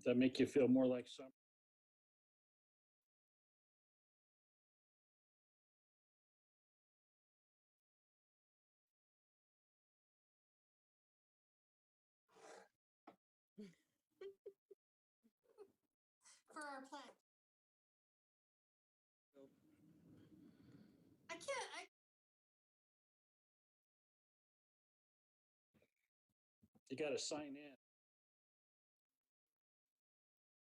That make you feel more like summer? For our plant. I can't. You got to sign in.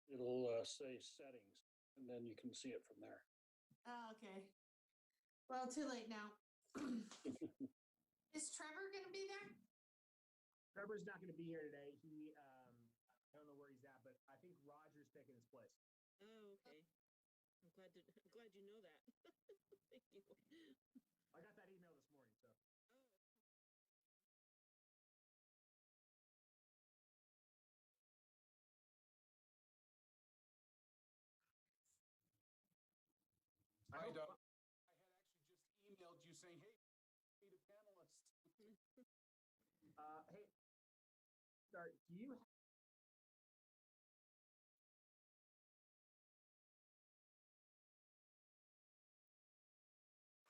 It'll say settings, and then you can see it from there. Oh, okay. Well, too late now. Is Trevor going to be there? Trevor's not going to be here today. I don't know where he's at, but I think Roger's taking his place. Oh, okay. I'm glad you know that. Thank you. I got that email this morning, so. I had actually just emailed you saying, hey, meet a panelist. Hey, start. Do you?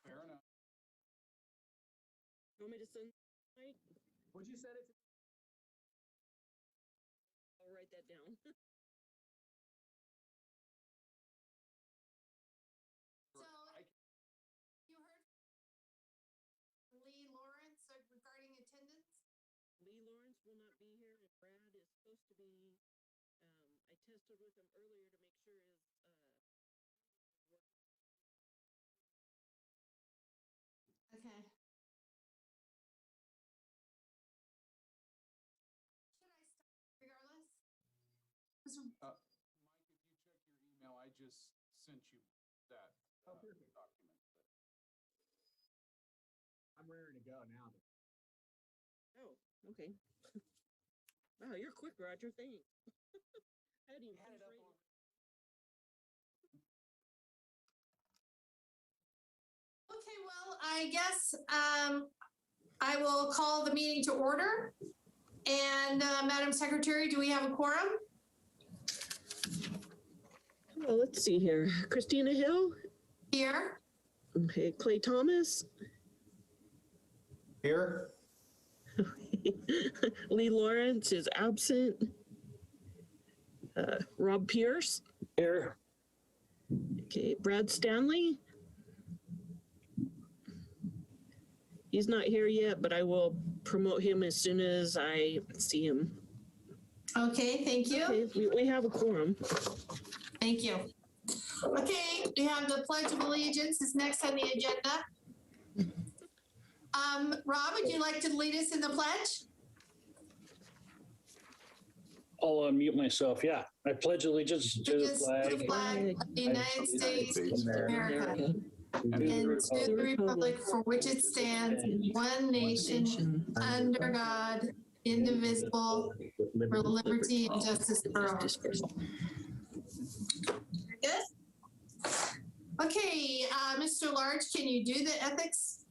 Fair enough. You want me to send? Right? Would you send it to? I'll write that down. You heard Lee Lawrence regarding attendance? Lee Lawrence will not be here, and Brad is supposed to be. I tested with him earlier to make sure his Okay. Should I start regardless? Mike, if you check your email, I just sent you that Perfect. document. I'm raring to go now. Oh, okay. Wow, you're quick, Roger. Thanks. I hadn't even finished writing. Okay, well, I guess I will call the meeting to order. And Madam Secretary, do we have a quorum? Well, let's see here. Christina Hill. Here. Okay, Clay Thomas. Here. Lee Lawrence is absent. Rob Pierce. Here. Okay, Brad Stanley. He's not here yet, but I will promote him as soon as I see him. Okay, thank you. Okay, we have a quorum. Thank you. Okay, we have the Pledge of Allegiance is next on the agenda. Rob, would you like to lead us in the pledge? I'll unmute myself. Yeah, I pledge allegiance to the flag of the United States of America and to the republic for which it stands, one nation, under God, indivisible, for liberty and justice for all. Good. Okay, Mr. Large, can you do the ethics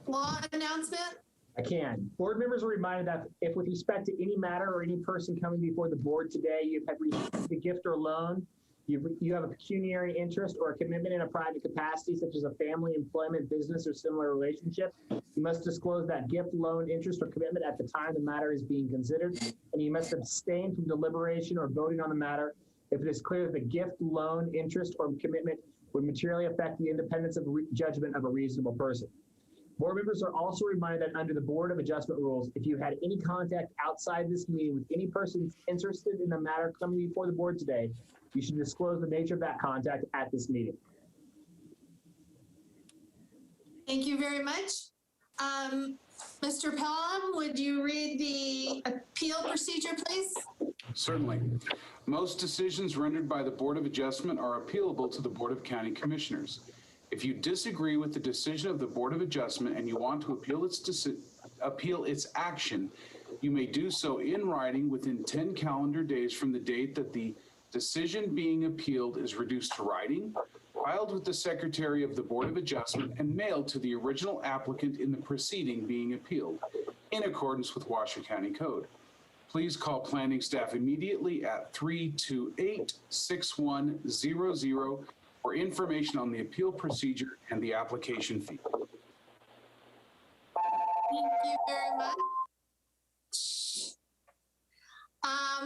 law announcement? I can. Board members are reminded that if with respect to any matter or any person coming before the board today, you've had received a gift or loan, you have a pecuniary interest or a commitment in a private capacity, such as a family, employment, business, or similar relationship, you must disclose that gift, loan, interest, or commitment at the time the matter is being considered, and you must abstain from deliberation or voting on the matter if it is clear that the gift, loan, interest, or commitment would materially affect the independence of judgment of a reasonable person. Board members are also reminded that under the Board of Adjustment rules, if you had any contact outside this meeting with any person interested in the matter coming before the board today, you should disclose the nature of that contact at this meeting. Thank you very much. Mr. Pelham, would you read the appeal procedure, please? Certainly. Most decisions rendered by the Board of Adjustment are appealable to the Board of County Commissioners. If you disagree with the decision of the Board of Adjustment and you want to appeal its action, you may do so in writing within 10 calendar days from the date that the decision being appealed is reduced to writing, filed with the Secretary of the Board of Adjustment, and mailed to the original applicant in the proceeding being appealed, in accordance with Washoe County Code. please call planning staff immediately at 328-6100 for information on the appeal procedure and the application fee. Thank you very much.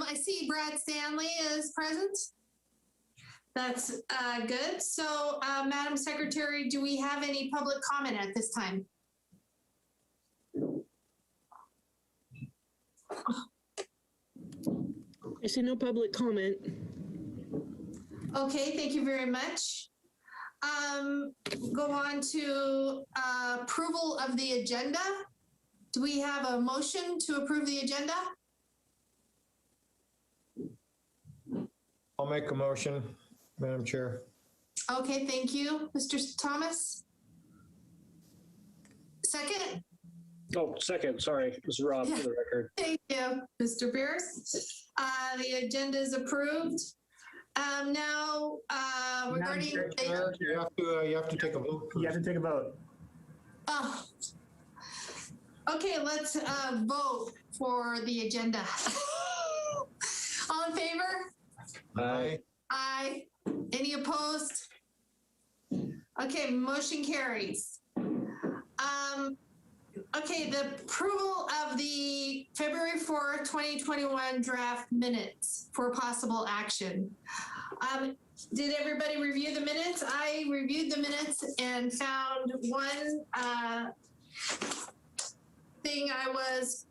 I see Brad Stanley is present. That's good. So, Madam Secretary, do we have any public comment at this time? I see no public comment. Okay, thank you very much. Go on to approval of the agenda. Do we have a motion to approve the agenda? I'll make a motion, Madam Chair. Okay, thank you. Mr. Thomas? Second? Oh, second, sorry. This is Rob for the record. Thank you, Mr. Pierce. The agenda is approved. Now, regarding. Madam Chair, you have to take a vote. You have to take a vote. Oh. Okay, let's vote for the agenda. All in favor? Aye. Aye. Any opposed? Okay, motion carries. Okay, the approval of the February 4th, 2021 draft minutes for possible action. Did everybody review the minutes? I reviewed the minutes and found one thing I was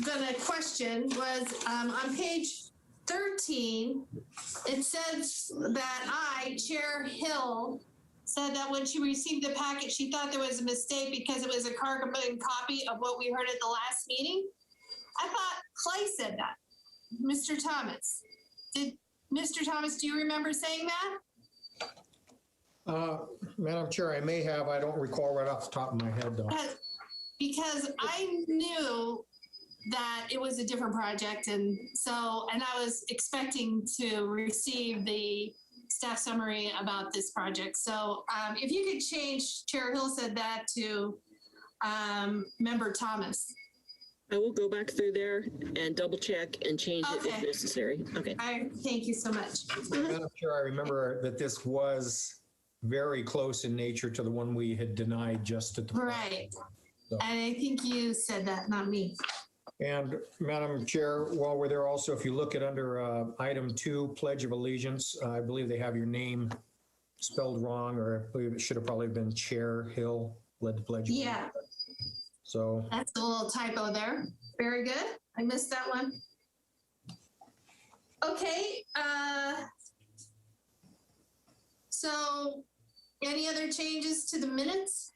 gonna question was on page 13, it says that Chair Hill, said that when she received the packet, she thought there was a mistake because it was a carbon copy of what we heard at the last meeting. I thought Clay said that. Mr. Thomas, Mr. Thomas, do you remember saying that? Madam Chair, I may have. I don't recall right off the top of my head, though. Because I knew that it was a different project, and I was expecting to receive the staff summary about this project. So if you could change, Chair Hill said that to Member Thomas. I will go back through there and double check and change it if necessary. Okay. Thank you so much. Madam Chair, I remember that this was very close in nature to the one we had denied just at the. Right. So. And I think you said that, not me. And Madam Chair, while we're there also, if you look at under item 2, Pledge of Allegiance, I believe they have your name spelled wrong, or I believe it should have probably been Chair Hill led the pledge. Yeah. So. That's a little typo there. Very good. I missed that one. Okay. So any other changes to the minutes?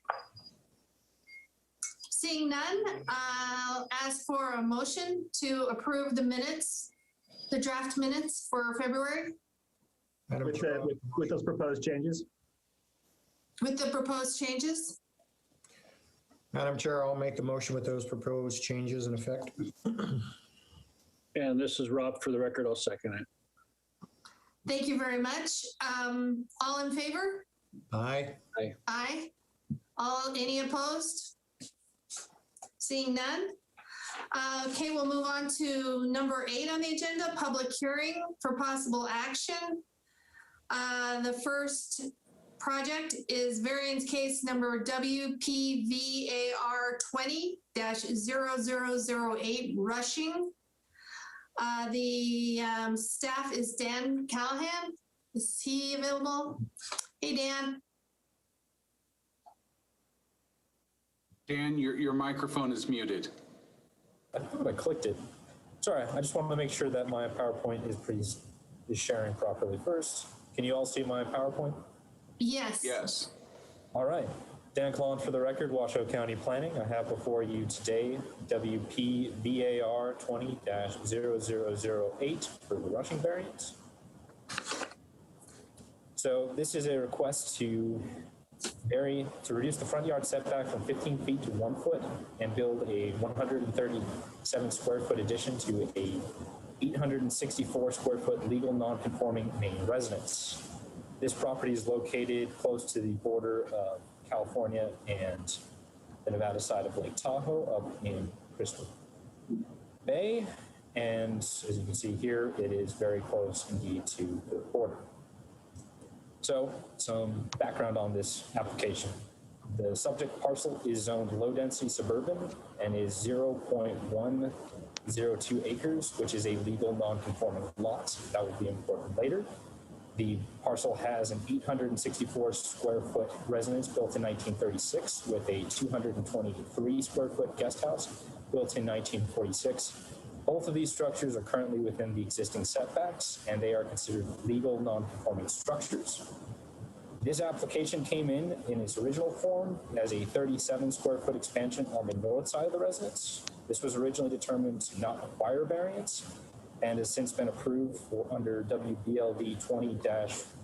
Seeing none, I'll ask for a motion to approve the minutes, the draft minutes for February. Madam Chair, With those proposed changes. With the proposed changes? Madam Chair, I'll make the motion with those proposed changes in effect. And this is Rob for the record. I'll second it. Thank you very much. All in favor? Aye. Aye. Any opposed? Seeing none. Okay, we'll move on to number 8 on the agenda, public hearing for possible action. The first project is variance case number WPVAR 20-0008 Rushing. The staff is Dan Callahan. Is he available? Hey, Dan. Dan, your microphone is muted. I thought I clicked it. Sorry, I just wanted to make sure that my PowerPoint is sharing properly first. Can you all see my PowerPoint? Yes. Yes. All right. Dan Callahan for the record, Washoe County Planning. I have before you today WPVAR 20-0008 for the rushing variance. So this is a request to reduce the front yard setback from 15 feet to 1 foot and build a 137 square foot addition to a 864 square foot legal non-conforming main residence. This property is located close to the border of California and the Nevada side of Lake Tahoe up in Crystal. bay. And as you can see here, it is very close indeed to the border. So some background on this application. The subject parcel is zoned low density suburban and is 0.102 acres, which is a legal non-conforming lot. That will be important later. The parcel has an 864 square foot residence built in 1936 with a 223 square foot guest house built in 1946. Both of these structures are currently within the existing setbacks, and they are considered legal non-conforming structures. This application came in its original form as a 37 square foot expansion on the north side of the residence. This was originally determined to not require variance and has since been approved for under WBLD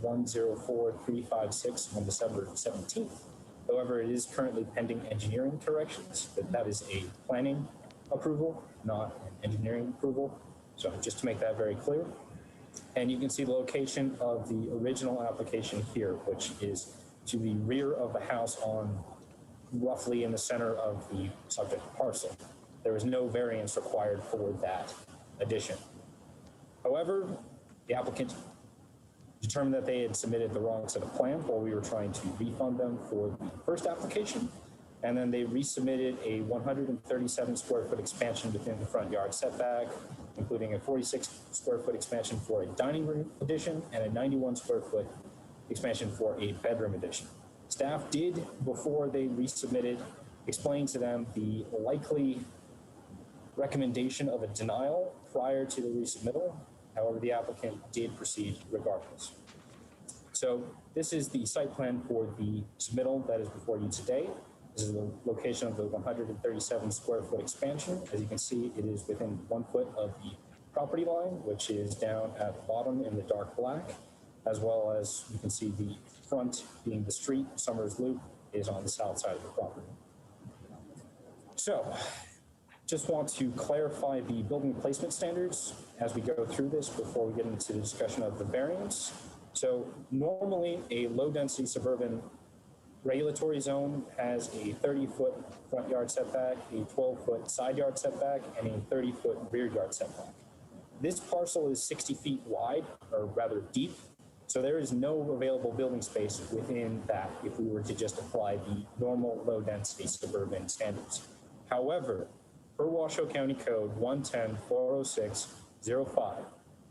20-104356 on December 17th. However, it is currently pending engineering corrections. That is a planning approval, not an engineering approval. So just to make that very clear. And you can see the location of the original application here, which is to the rear of the house on roughly in the center of the subject parcel. There is no variance required for that addition. However, the applicant determined that they had submitted the wrong set of plans while we were trying to refund them for the first application. And then they resubmitted a 137 square foot expansion within the front yard setback, including a 46 square foot expansion for a dining room addition and a 91 square foot expansion for a bedroom addition. Staff did, before they resubmitted, explain to them the likely recommendation of a denial prior to the resubmittal. However, the applicant did proceed regardless. So this is the site plan for the submittal that is before you today. This is the location of the 137 square foot expansion. As you can see, it is within 1 foot of the property line, which is down at the bottom in the dark black, as well as you can see the front being the street, Summers Loop, is on the south side of the property. So just want to clarify the building placement standards as we go through this before we get into the discussion of the variance. So normally a low density suburban regulatory zone has a 30-foot front yard setback, a 12-foot side yard setback, and a 30-foot rear yard setback. This parcel is 60 feet wide, or rather deep, so there is no available building space within that if we were to just apply the normal low density suburban standards. However, per Washoe County Code 110-406-05,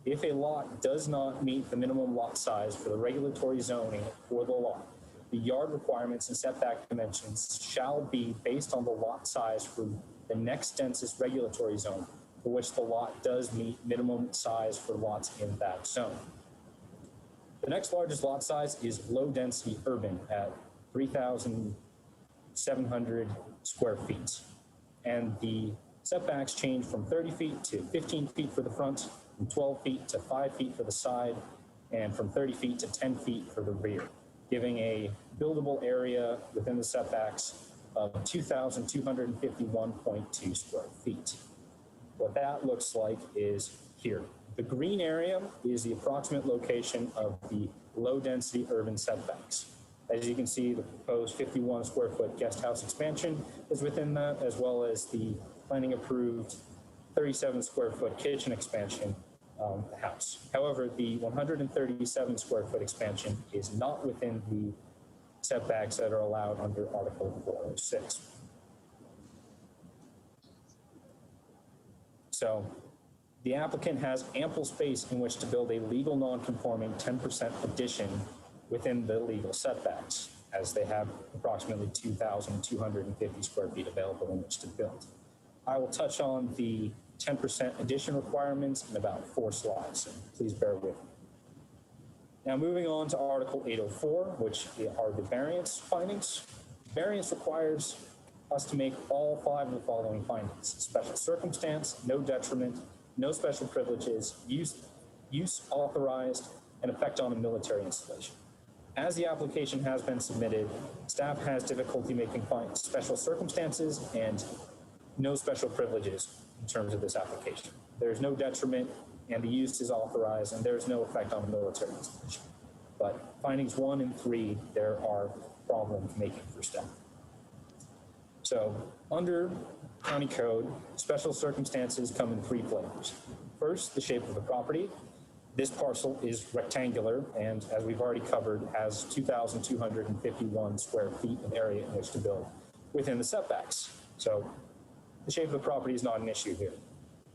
if a lot does not meet the minimum lot size for the regulatory zoning for the lot, the yard requirements and setback dimensions shall be based on the lot size for the next densest regulatory zone for which the lot does meet minimum size for lots in that zone. The next largest lot size is low density urban at 3,700 square feet. And the setbacks change from 30 feet to 15 feet for the front, from 12 feet to 5 feet for the side, and from 30 feet to 10 feet for the rear, giving a buildable area within the setbacks of 2,251.2 square feet. What that looks like is here. The green area is the approximate location of the low density urban setbacks. As you can see, the proposed 51 square foot guest house expansion is within that, as well as the planning approved 37 square foot kitchen expansion the house. However, the 137 square foot expansion is not within the setbacks that are allowed under Article 406. So the applicant has ample space in which to build a legal non-conforming 10% addition within the legal setbacks, as they have approximately 2,250 square feet available in which to build. I will touch on the 10% addition requirements in about 4 slides, so please bear with me. Now moving on to Article 804, which are the variance findings. Variance requires us to make all 5 of the following findings: special circumstance, no detriment, no special privileges, use authorized, and effect on a military installation. As the application has been submitted, staff has difficulty making special circumstances and no special privileges in terms of this application. There's no detriment, and the use is authorized, and there's no effect on the military installation. But findings 1 and 3, there are problems making for staff. So Under county code, special circumstances come in three flavors. First, the shape of the property. This parcel is rectangular and, as we've already covered, has 2,251 square feet of area in which to build within the setbacks. So the shape of the property is not an issue here.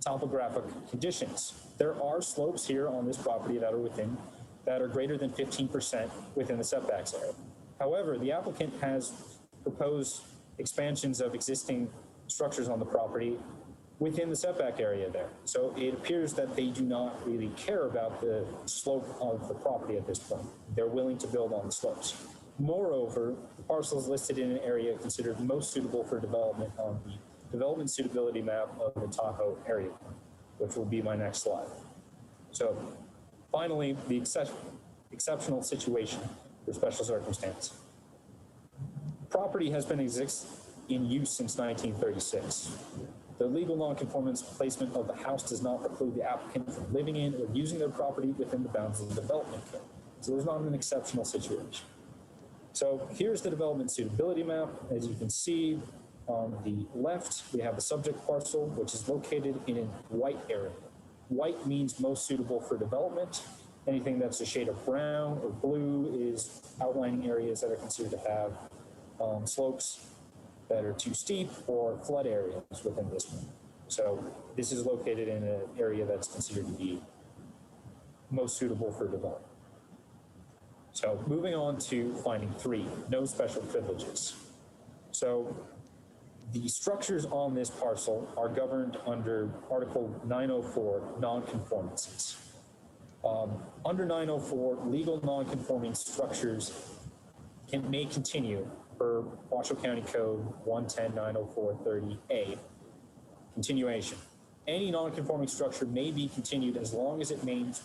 Topographic conditions. There are slopes here on this property that are greater than 15% within the setbacks area. However, the applicant has proposed expansions of existing structures on the property within the setback area there. So it appears that they do not really care about the slope of the property at this point. They're willing to build on the slopes. Moreover, the parcel is listed in an area considered most suitable for development on the development suitability map of the Tahoe area, which will be my next slide. So finally, the exceptional situation for special circumstance. Property has been in use since 1936. The legal nonconformance placement of the house does not preclude the applicant from living in or using their property within the bounds of the development code. So there's not an exceptional situation. So here's the development suitability map. As you can see on the left, we have the subject parcel, which is located in a white area. White means most suitable for development. Anything that's a shade of brown or blue is outlining areas that are considered to have slopes that are too steep or flood areas within this one. So this is located in an area that's considered to be most suitable for development. So moving on to finding 3, no special privileges. So the structures on this parcel are governed under Article 904, nonconformances. Under 904, legal nonconforming structures may continue per Washoe County Code 110-904-30A. Continuation. Any nonconforming structure may be continued as long as it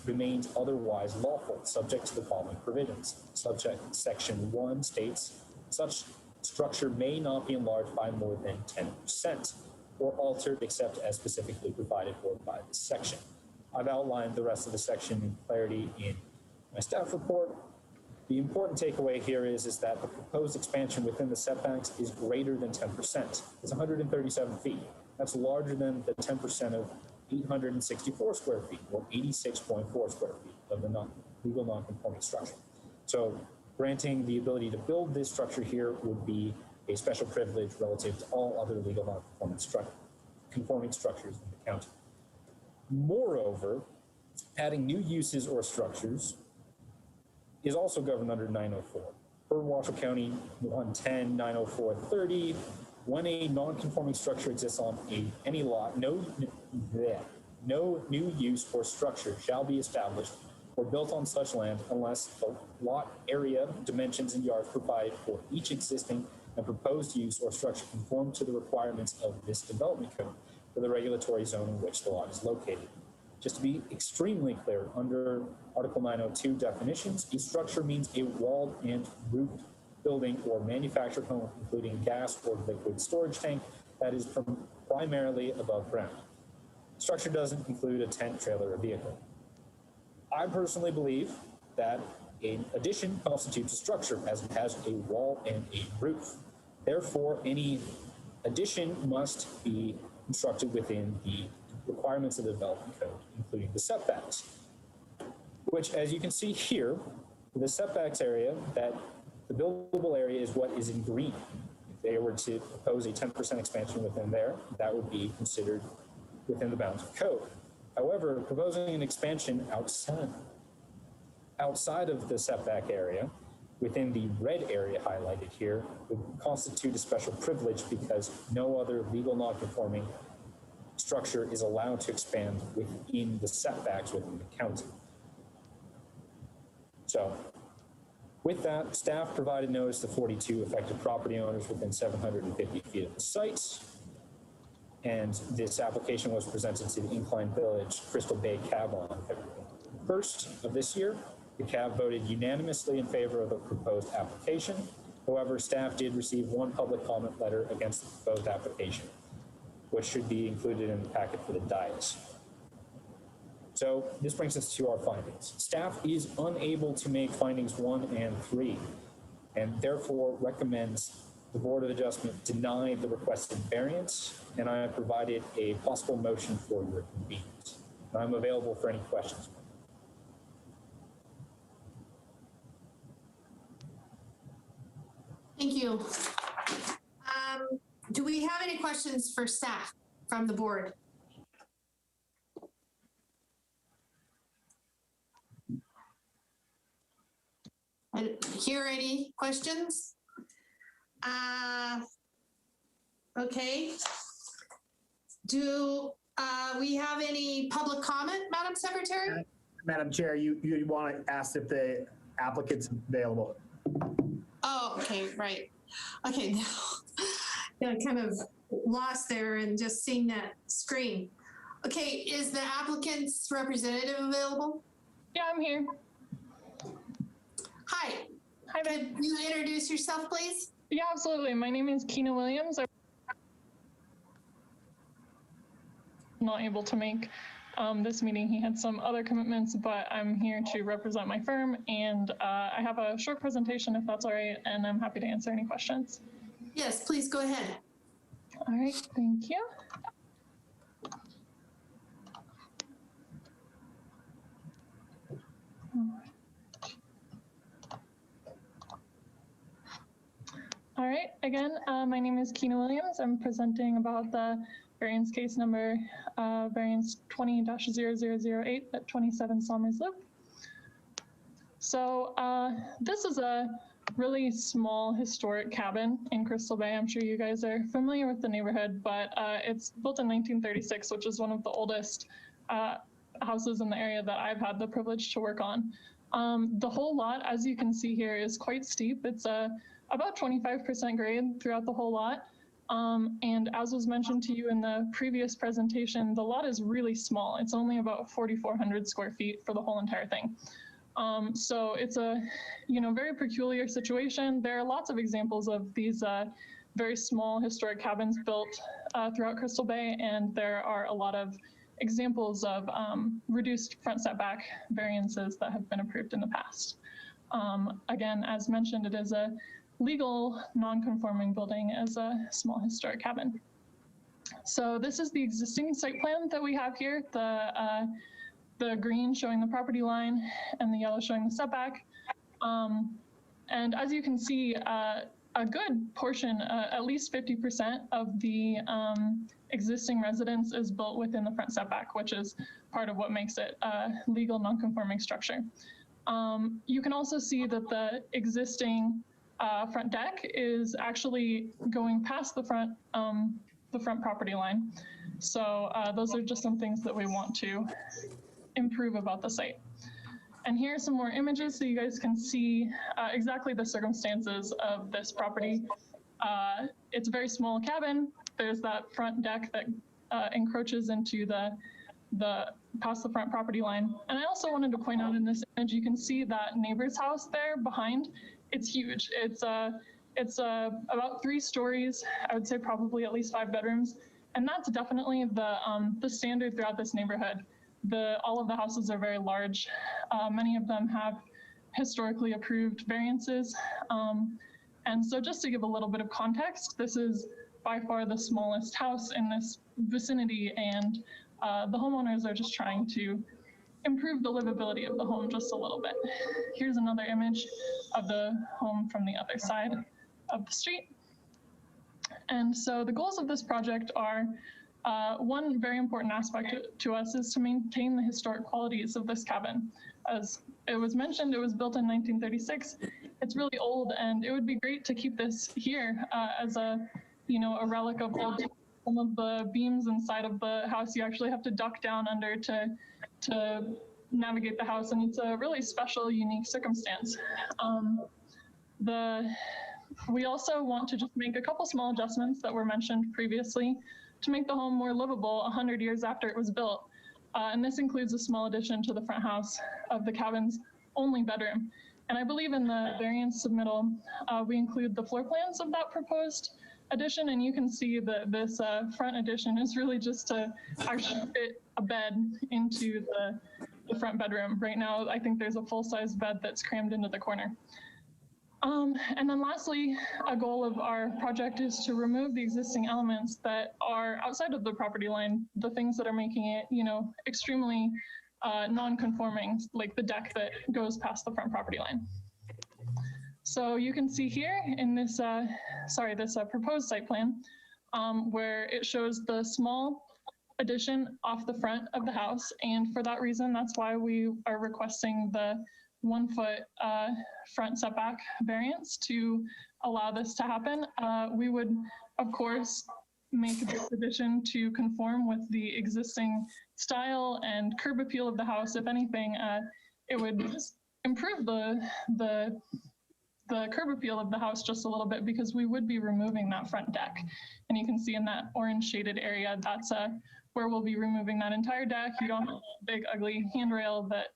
remains otherwise lawful, subject to the following provisions. Section 1 states, such structure may not be enlarged by more than 10% or altered except as specifically provided for by this section. I've outlined the rest of the section in clarity in my staff report. The important takeaway here is that the proposed expansion within the setbacks is greater than 10%. It's 137 feet. That's larger than the 10% of 864 square feet, or 86.4 square feet of the legal nonconforming structure. So granting the ability to build this structure here would be a special privilege relative to all other legal nonconforming structures in the county. Moreover, adding new uses or structures is also governed under 904. Per Washoe County 110-904-30, when a non-conforming structure exists on any lot, no new use or structure shall be established or built on such land unless the lot area, dimensions, and yards provided for each existing and proposed use or structure conform to the requirements of this development code for the regulatory zone in which the lot is located. Just to be extremely clear, under Article 902 definitions, a structure means a walled and roofed building or manufactured home, including gas or liquid storage tank that is primarily above ground. Structure doesn't include a tent, trailer, or vehicle. I personally believe that an addition constitutes a structure as it has a wall and a roof. Therefore, any addition must be constructed within the requirements of the development code, including the setbacks, which, as you can see here, the setbacks area, that the buildable area is what is in green. If they were to propose a 10% expansion within there, that would be considered within the bounds of code. However, proposing an expansion outside of the setback area, within the red area highlighted here, would constitute a special privilege because no other legal non-conforming structure is allowed to expand within the setbacks within the county. So with that, staff provided notice to 42 affected property owners within 750 feet of the site. And this application was presented to the Incline Village Crystal Bay Cab on February 1st of this year. The cab voted unanimously in favor of the proposed application. However, staff did receive one public comment letter against the proposed application, which should be included in the packet for the dais. So this brings us to our findings. Staff is unable to make findings 1 and 3, and therefore recommends The Board of Adjustment denied the requested variance, and I have provided a possible motion for your convenience. And I'm available for any questions. Thank you. Do we have any questions for staff from the board? I didn't hear any questions. Okay. Do we have any public comment, Madam Secretary? Madam Chair, you want to ask if the applicant's available. Oh, okay, right. Okay, now I kind of lost there and just seeing that screen. Okay, is the applicant's representative available? Yeah, I'm here. Hi. Hi there. Could you introduce yourself, please? Yeah, absolutely. My name is Keena Williams. I'm not able to make this meeting. He had some other commitments, but I'm here to represent my firm, and I have a short presentation if that's all right, and I'm happy to answer any questions. Yes, please go ahead. All right, thank you. All right, again, my name is Keena Williams. I'm presenting about the variance case number variance 20-0008 at 27 Somers Loop. So this is a really small historic cabin in Crystal Bay. I'm sure you guys are familiar with the neighborhood, but it's built in 1936, which is one of the oldest houses in the area that I've had the privilege to work on. The whole lot, as you can see here, is quite steep. It's about 25% grade throughout the whole lot. And as was mentioned to you in the previous presentation, the lot is really small. It's only about 4,400 square feet for the whole entire thing. So it's a, very peculiar situation. There are lots of examples of these very small historic cabins built throughout Crystal Bay, and there are a lot of examples of reduced front setback variances that have been approved in the past. Again, as mentioned, it is a legal non-conforming building as a small historic cabin. So this is the existing site plan that we have here, the green showing the property line and the yellow showing the setback. And as you can see, a good portion, at least 50% of the existing residence is built within the front setback, which is part of what makes it a legal non-conforming structure. You can also see that the existing front deck is actually going past the front property line. So those are just some things that we want to improve about the site. And here are some more images so you guys can see exactly the circumstances of this property. It's a very small cabin. There's that front deck that encroaches into past the front property line. And I also wanted to point out in this image, you can see that neighbor's house there behind. It's huge. It's about 3 stories. I would say probably at least 5 bedrooms. And that's definitely the standard throughout this neighborhood. All of the houses are very large. Many of them have historically approved variances. And so just to give a little bit of context, this is by far the smallest house in this vicinity, and the homeowners are just trying to improve the livability of the home just a little bit. Here's another image of the home from the other side of the street. And so the goals of this project are, one very important aspect to us is to maintain the historic qualities of this cabin. As it was mentioned, it was built in 1936. It's really old, and it would be great to keep this here as a relic of old. Some of the beams inside of the house, you actually have to duck down under to navigate the house, and it's a really special, unique circumstance. We also want to just make a couple small adjustments that were mentioned previously to make the home more livable 100 years after it was built. And this includes a small addition to the front house of the cabin's only bedroom. And I believe in the variance submittal, we include the floor plans of that proposed addition, and you can see that this front addition is really just to actually fit a bed into the front bedroom. Right now, I think there's a full-size bed that's crammed into the corner. And then lastly, a goal of our project is to remove the existing elements that are outside of the property line, the things that are making it, extremely non-conforming, like the deck that goes past the front property line. So you can see here in this, this proposed site plan, where it shows the small addition off the front of the house. And for that reason, that's why we are requesting the 1 foot front setback variance to allow this to happen. We would, of course, make this addition to conform with the existing style and curb appeal of the house. If anything, it would improve the curb appeal of the house just a little bit, because we would be removing that front deck. And you can see in that orange shaded area, that's where we'll be removing that entire deck. You don't have a big ugly handrail that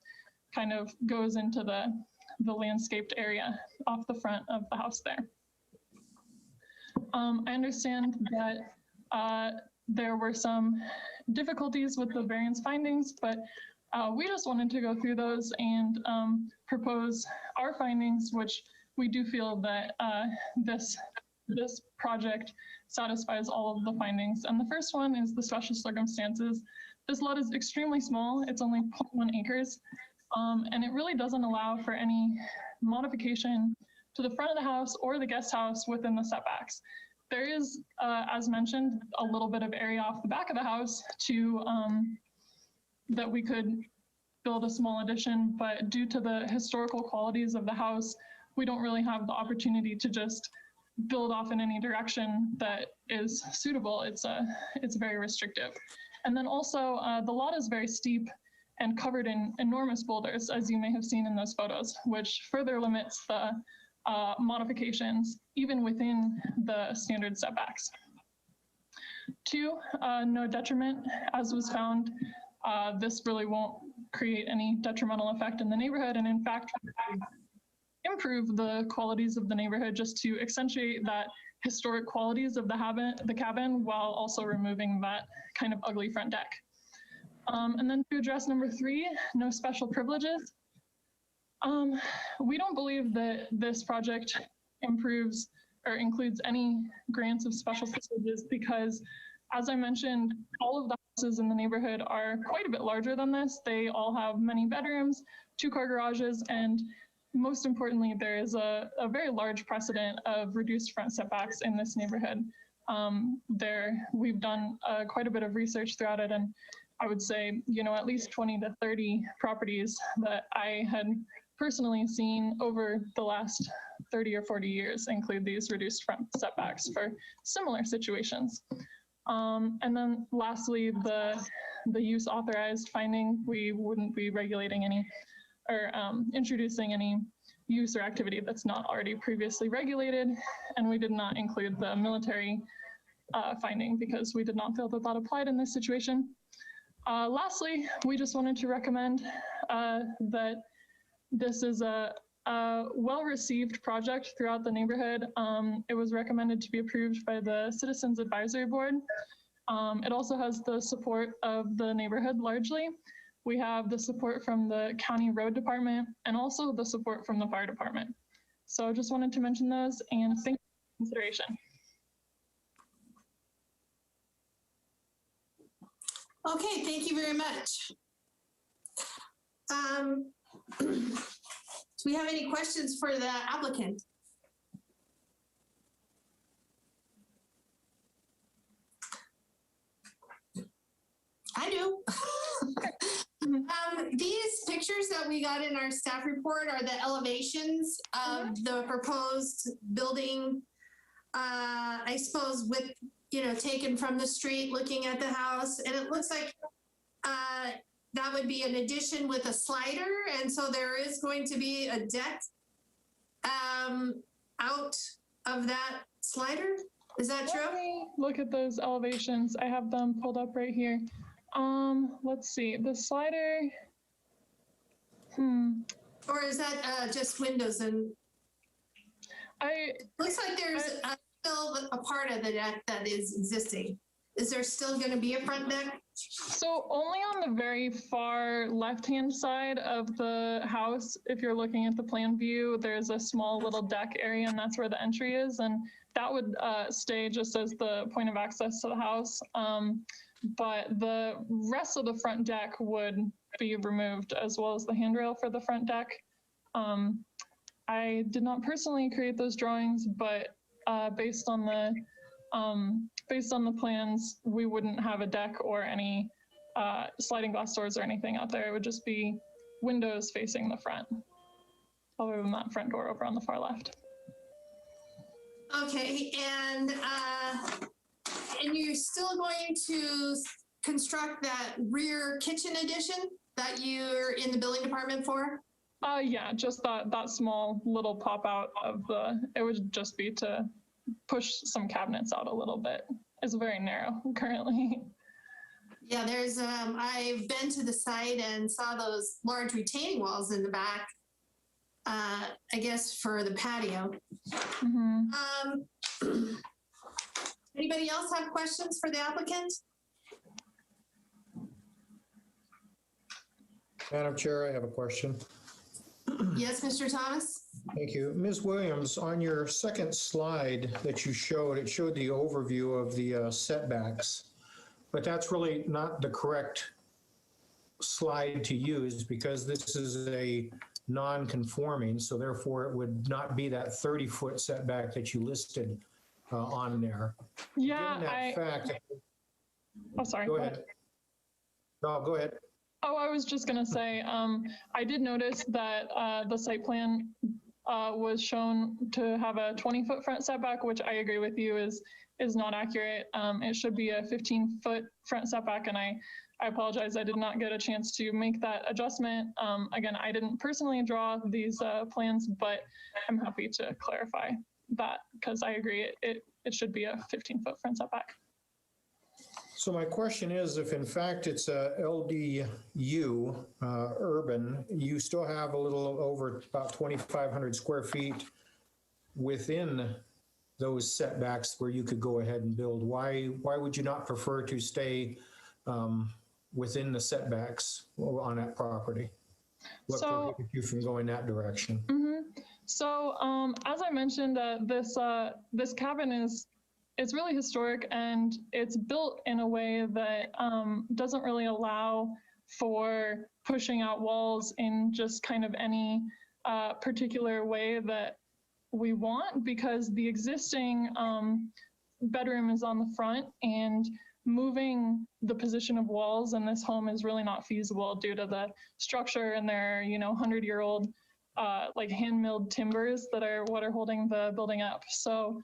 kind of goes into the landscaped area off the front of the house there. I understand that there were some difficulties with the variance findings, but we just wanted to go through those and propose our findings, which we do feel that this project satisfies all of the findings. And the first one is the special circumstances. This lot is extremely small. It's only 0.1 acres. And it really doesn't allow for any modification to the front of the house or the guest house within the setbacks. There is, as mentioned, a little bit of area off the back of the house that we could build a small addition, but due to the historical qualities of the house, we don't really have the opportunity to just build off in any direction that is suitable. It's very restrictive. And then also the lot is very steep and covered in enormous boulders, as you may have seen in those photos, which further limits the modifications even within the standard setbacks. 2, no detriment, as was found. This really won't create any detrimental effect in the neighborhood, and in fact, improve the qualities of the neighborhood just to accentuate that historic qualities of the cabin while also removing that kind of ugly front deck. And then to address number 3, no special privileges. We don't believe that this project improves or includes any grants of special privileges because, as I mentioned, all of the houses in the neighborhood are quite a bit larger than this. They all have many bedrooms, 2-car garages, and most importantly, there is a very large precedent of reduced front setbacks in this neighborhood. We've done quite a bit of research throughout it, and I would say, at least 20 to 30 properties that I had personally seen over the last 30 or 40 years include these reduced front setbacks for similar situations. And then lastly, the use authorized finding, we wouldn't be regulating any or introducing any use or activity that's not already previously regulated. And we did not include the military finding because we did not feel that that applied in this situation. Lastly, we just wanted to recommend that this is a well-received project throughout the neighborhood. It was recommended to be approved by the Citizens Advisory Board. It also has the support of the neighborhood largely. We have the support from the county road department and also the support from the fire department. So I just wanted to mention those and thank you for consideration. Okay, thank you very much. Do we have any questions for the applicant? I do. These pictures that we got in our staff report are the elevations of the proposed building, I suppose with, taken from the street, looking at the house. And it looks like that would be an addition with a slider. And so there is going to be a deck out of that slider. Is that true? Let me look at those elevations. I have them pulled up right here. Let's see, the slider. Or is that just windows and? Looks like there's still a part of the deck that is existing. Is there still going to be a front deck? So only on the very far left-hand side of the house, if you're looking at the plan view, there's a small little deck area, and that's where the entry is. And that would stay just as the point of access to the house. But the rest of the front deck would be removed, as well as the handrail for the front deck. I did not personally create those drawings, but based on the plans, we wouldn't have a deck or any sliding glass doors or anything out there. It would just be windows facing the front, other than that front door over on the far left. Okay, and you're still going to construct that rear kitchen addition that you're in the building department for? Yeah, just that small little pop out of it would just be to push some cabinets out a little bit. It's very narrow currently. Yeah, there's, I've been to the site and saw those large retaining walls in the back, I guess for the patio. Mm-hmm. Anybody else have questions for the applicant? Madam Chair, I have a question. Yes, Mr. Thomas? Thank you. Ms. Williams, on your second slide that you showed, it showed the overview of the setbacks, but that's really not the correct slide to use because this is a non-conforming, so therefore it would not be that 30-foot setback that you listed on there. Yeah, Given that fact, oh, sorry. go ahead. No, go ahead. Oh, I was just gonna say, I did notice that the site plan was shown to have a 20-foot front setback, which I agree with you is not accurate. It should be a 15-foot front setback, and I apologize, I did not get a chance to make that adjustment. Again, I didn't personally draw these plans, but I'm happy to clarify that because I agree it should be a 15-foot front setback. So my question is, if in fact it's a LDU urban, you still have a little over about 2,500 square feet within those setbacks where you could go ahead and build. Why would you not prefer to stay within the setbacks on that property? What prohibits you from going that direction? Mm-hmm. So as I mentioned, this cabin it's really historic, and it's built in a way that doesn't really allow for pushing out walls in just kind of any particular way that we want, because the existing bedroom is on the front, and moving the position of walls in this home is really not feasible due to the structure, and their 100-year-old like hand-milled timbers that are what are holding the building up. So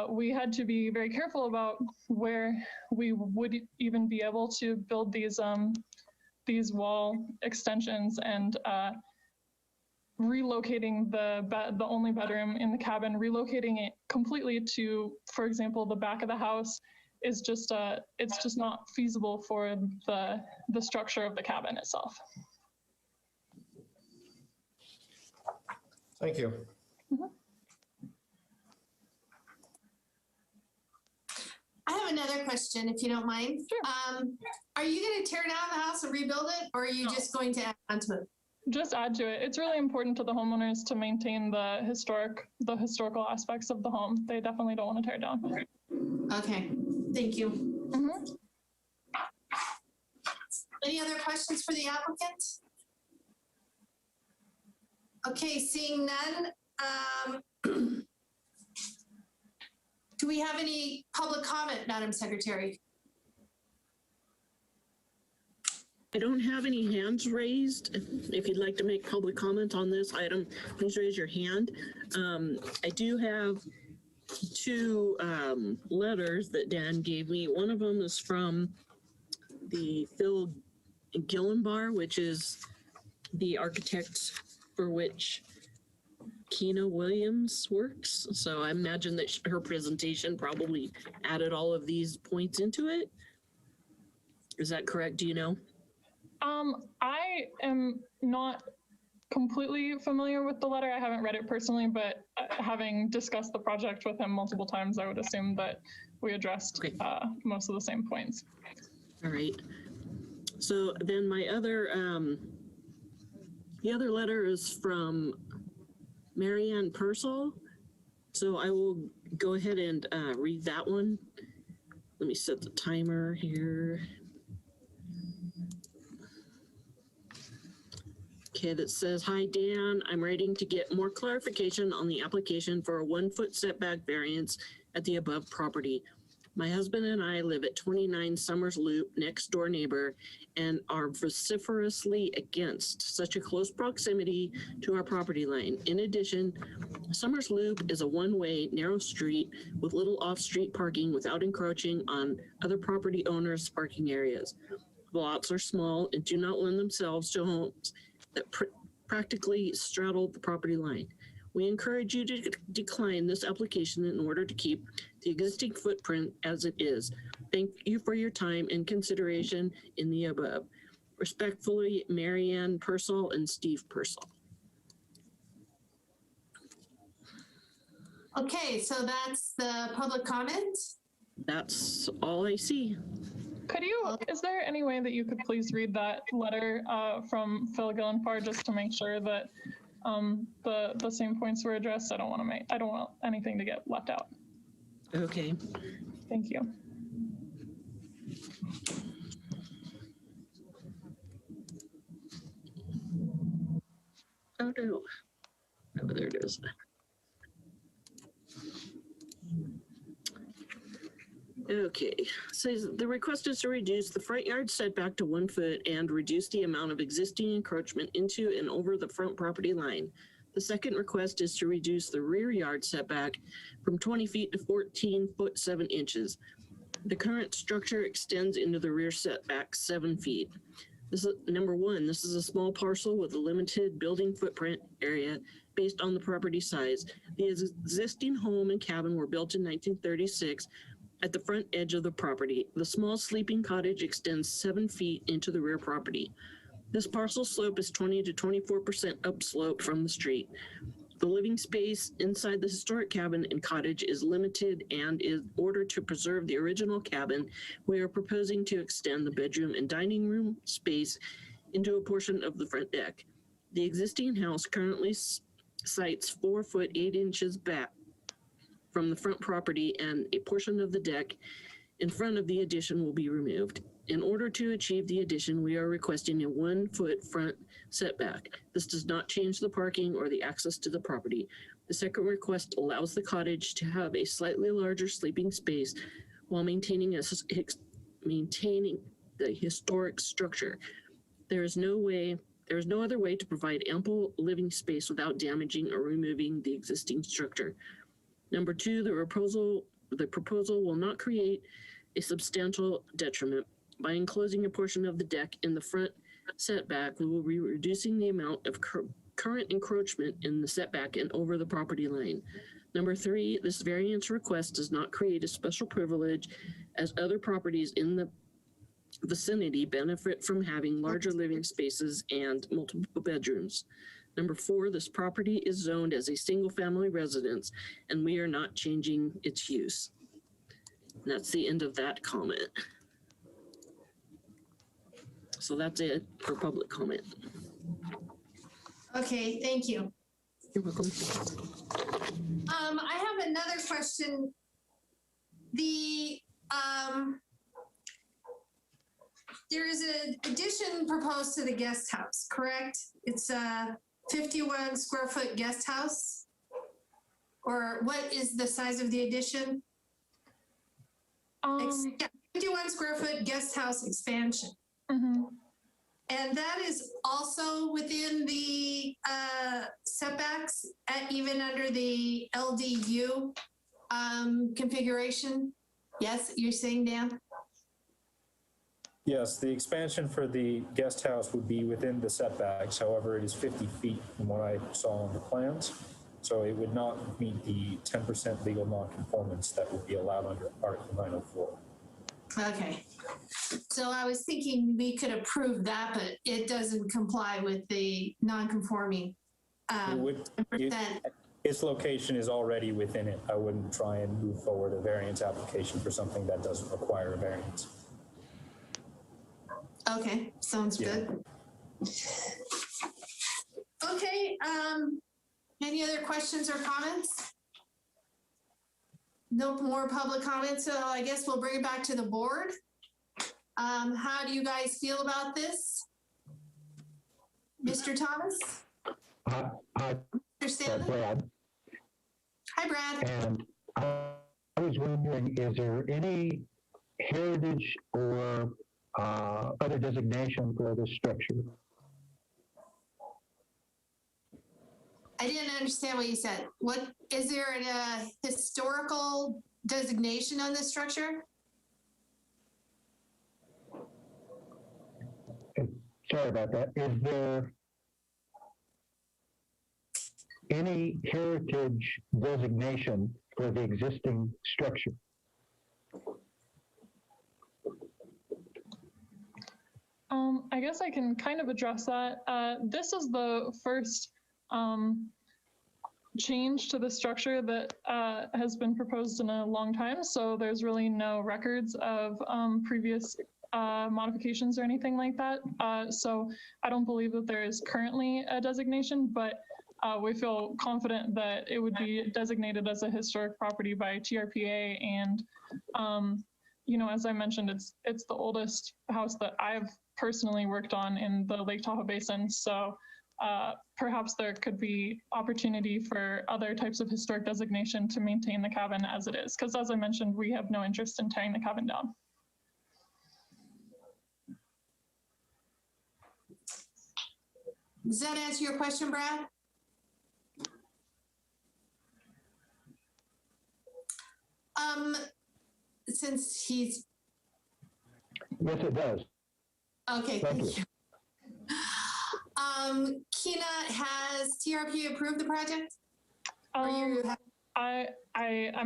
we had to be very careful about where we would even be able to build these wall extensions, and relocating the only bedroom in the cabin, relocating it completely to, for example, the back of the house is just it's just not feasible for the structure of the cabin itself. Thank you. Mm-hmm. I have another question, if you don't mind. Sure. Are you going to tear down the house and rebuild it, or are you just going to add onto it? Just add to it. It's really important to the homeowners to maintain the historical aspects of the home. They definitely don't want to tear it down. Okay, thank you. Mm-hmm. Any other questions for the applicant? Okay, seeing none. Do we have any public comment, Madam Secretary? I don't have any hands raised. If you'd like to make public comment on this item, please raise your hand. I do have two letters that Dan gave me. One of them is from the Phil Gillenbar, which is the architect for which Keena Williams works. So I imagine that her presentation probably added all of these points into it. Is that correct? Do you know? I am not completely familiar with the letter. I haven't read it personally, but having discussed the project with him multiple times, I would assume that we addressed Okay. most of the same points. All right. So then my other, the other letter is from Marianne Purcell. So I will go ahead and read that one. Let me set the timer here. Okay, that says, "Hi, Dan. I'm writing to get more clarification on the application for a 1-foot setback variance at the above property. My husband and I live at 29 Summers Loop, next door neighbor, and are vociferously against such a close proximity to our property line. In addition, Summers Loop is a one-way, narrow street with little off-street parking without encroaching on other property owners' parking areas. The lots are small and do not lend themselves to homes that practically straddle the property line. We encourage you to decline this application in order to keep the existing footprint as it is. Thank you for your time and consideration in the above. Respectfully, Marianne Purcell and Steve Purcell." Okay, so that's the public comment. That's all I see. Could you, is there any way that you could please read that letter from Phil Gillenpar just to make sure that the same points were addressed? I don't want anything to get left out. Okay. Thank you. Oh no. Oh, there it is. Okay, says the request is to reduce the front yard setback to 1 foot and reduce the amount of existing encroachment into and over the front property line. The second request is to reduce the rear yard setback from 20 feet to 14 foot 7 inches. The current structure extends into the rear setback 7 feet. This is number 1. This is a small parcel with a limited building footprint area based on the property size. The existing home and cabin were built in 1936 at the front edge of the property. The small sleeping cottage extends 7 feet into the rear property. This parcel slope is 20 to 24% upslope from the street. The living space inside the historic cabin and cottage is limited, and in order to preserve the original cabin, we are proposing to extend the bedroom and dining room space into a portion of the front deck. The existing house currently sites 4 foot 8 inches back from the front property, and a portion of the deck in front of the addition will be removed. In order to achieve the addition, we are requesting a 1 foot front setback. This does not change the parking or the access to the property. The second request allows the cottage to have a slightly larger sleeping space while maintaining the historic structure. There is no other way to provide ample living space without damaging or removing the existing structure. Number 2, the proposal will not create a substantial detriment. By enclosing a portion of the deck in the front setback, we will be reducing the amount of current encroachment in the setback and over the property line. Number 3, this variance request does not create a special privilege, as other properties in the vicinity benefit from having larger living spaces and multiple bedrooms. Number 4, this property is zoned as a single-family residence, and we are not changing its use. And that's the end of that comment. So that's it for public comment. Okay, thank you. You're welcome. I have another question. There is an addition proposed to the guest house, correct? It's a 51 square foot guest house? Or what is the size of the addition? 51 square foot guest house expansion. Mm-hmm. And that is also within the setbacks, even under the LDU configuration? Yes, you're saying, Dan? Yes, the expansion for the guest house would be within the setbacks. However, it is 50 feet from what I saw on the plans. So it would not meet the 10% legal nonconformance that would be allowed under Article 904. Okay. So I was thinking we could approve that, but it doesn't comply with the non-conforming It would, 10%. its location is already within it. I wouldn't try and move forward a variance application for something that doesn't require a variance. Okay, sounds good. Okay, any other questions or comments? No more public comments, so I guess we'll bring it back to the board. How do you guys feel about this? Mr. Thomas? Hi, Mr. Stanley? Brad. Hi, Brad. And I was wondering, is there any heritage or other designation for this structure? I didn't understand what you said. What, is there a historical designation on this structure? Sorry about that. Is there any heritage designation for the existing structure? I guess I can kind of address that. This is the first change to the structure that has been proposed in a long time. So there's really no records of previous modifications or anything like that. So I don't believe that there is currently a designation, but we feel confident that it would be designated as a historic property by TRPA. And, you know, as I mentioned, it's the oldest house that I've personally worked on in the Lake Tahoe Basin. So perhaps there could be opportunity for other types of historic designation to maintain the cabin as it is. Because as I mentioned, we have no interest in tearing the cabin down. Does that answer your question, Brad? Since he's... Yes, it does. Okay, thank you. Kina, has TRP approved the project? I'm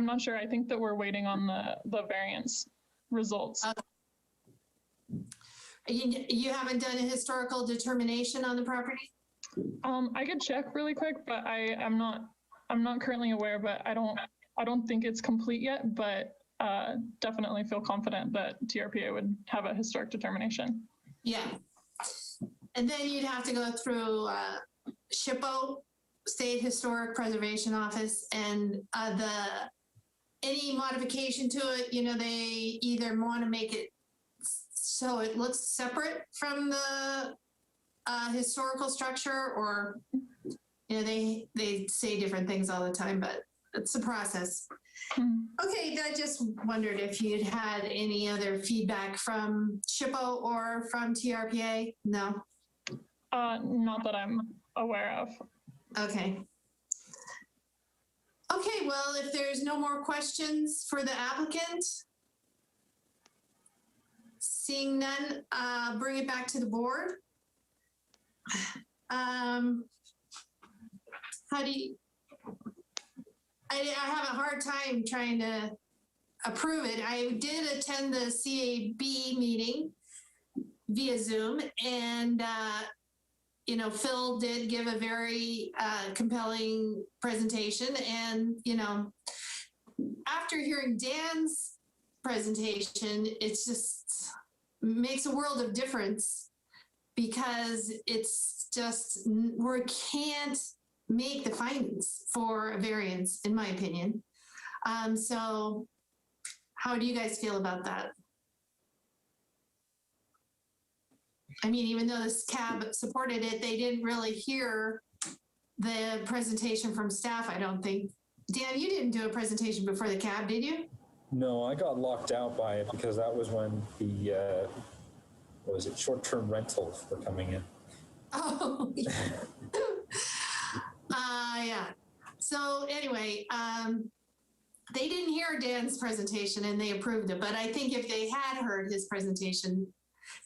not sure. I think that we're waiting on the variance results. You haven't done a historical determination on the property? I could check really quick, but I'm not currently aware, but I don't think it's complete yet, but definitely feel confident that TRPA would have a historic determination. Yeah. And then you'd have to go through SHPO, State Historic Preservation Office, and any modification to it, you know, they either want to make it so it looks separate from the historical structure, or, you know, they say different things all the time, but it's a process. Okay, I just wondered if you'd had any other feedback from SHPO or from TRPA? No? Not that I'm aware of. Okay. Okay, well, if there's no more questions for the applicant, seeing none, bring it back to the board. How do you, I have a hard time trying to approve it. I did attend the CAB meeting via Zoom, and you know, Phil did give a very compelling presentation, and you know, after hearing Dan's presentation, it's just makes a world of difference, because it's just, we can't make the findings for a variance, in my opinion. So how do you guys feel about that? I mean, even though this CAB supported it, they didn't really hear the presentation from staff, I don't think. Dan, you didn't do a presentation before the CAB, did you? No, I got locked out by it because that was when the, what was it, short-term rentals were coming in. Oh, yeah. Yeah. So anyway, they didn't hear Dan's presentation and they approved it. But I think if they had heard his presentation,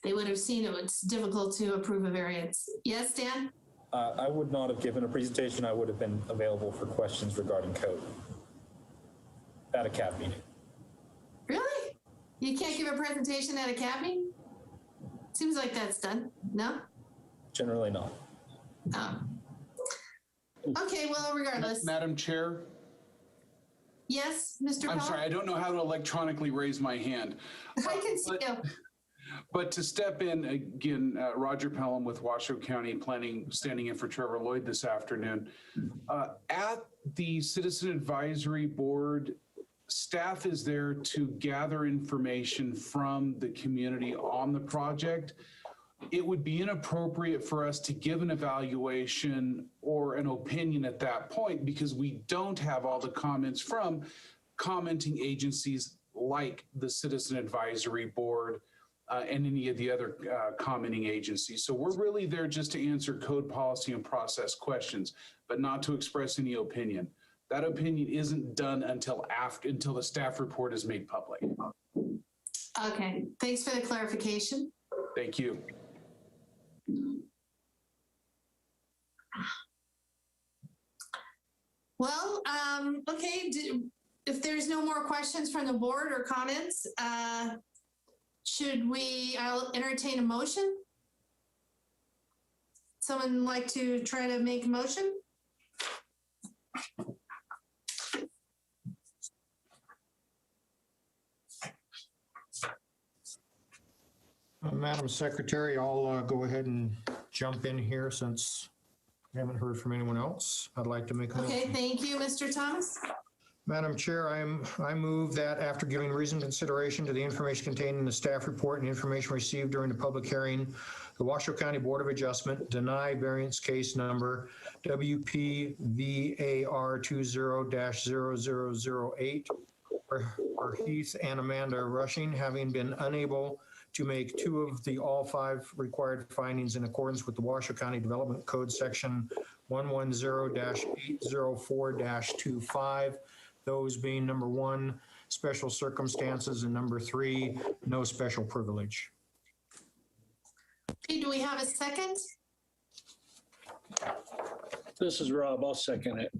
they would have seen it was difficult to approve a variance. Yes, Dan? I would not have given a presentation. I would have been available for questions regarding code at a CAB meeting. Really? You can't give a presentation at a CAB meeting? Seems like that's done. No? Generally not. Oh. Okay, well, regardless. Madam Chair, Yes, Mr. I'm Pelham? sorry, I don't know how to electronically raise my hand. I can see you. But to step in again, Roger Pelham with Washoe County Planning, standing in for Trevor Lloyd this afternoon. At the Citizen Advisory Board, staff is there to gather information from the community on the project. It would be inappropriate for us to give an evaluation or an opinion at that point because we don't have all the comments from commenting agencies like the Citizen Advisory Board and any of the other commenting agencies. So we're really there just to answer code, policy, and process questions, but not to express any opinion. That opinion isn't done until the staff report is made public. Okay, thanks for the clarification. Thank you. Well, okay, if there's no more questions from the board or comments, I'll entertain a motion. Someone like to try to make a motion? Madam Secretary, I'll go ahead and jump in here since I haven't heard from anyone else. I'd like to make a motion. Okay, thank you, Mr. Thomas. Madam Chair, I move that after giving reasoned consideration to the information contained in the staff report and information received during the public hearing, the Washoe County Board of Adjustment deny variance case number WPVAR 20-0008 for Heath and Amanda Rushing, having been unable to make two of the all five required findings in accordance with the Washoe County Development Code section 110-804-25. Those being number 1, special circumstances, and number 3, no special privilege. Okay, do we have a second? This is Rob. I'll second it.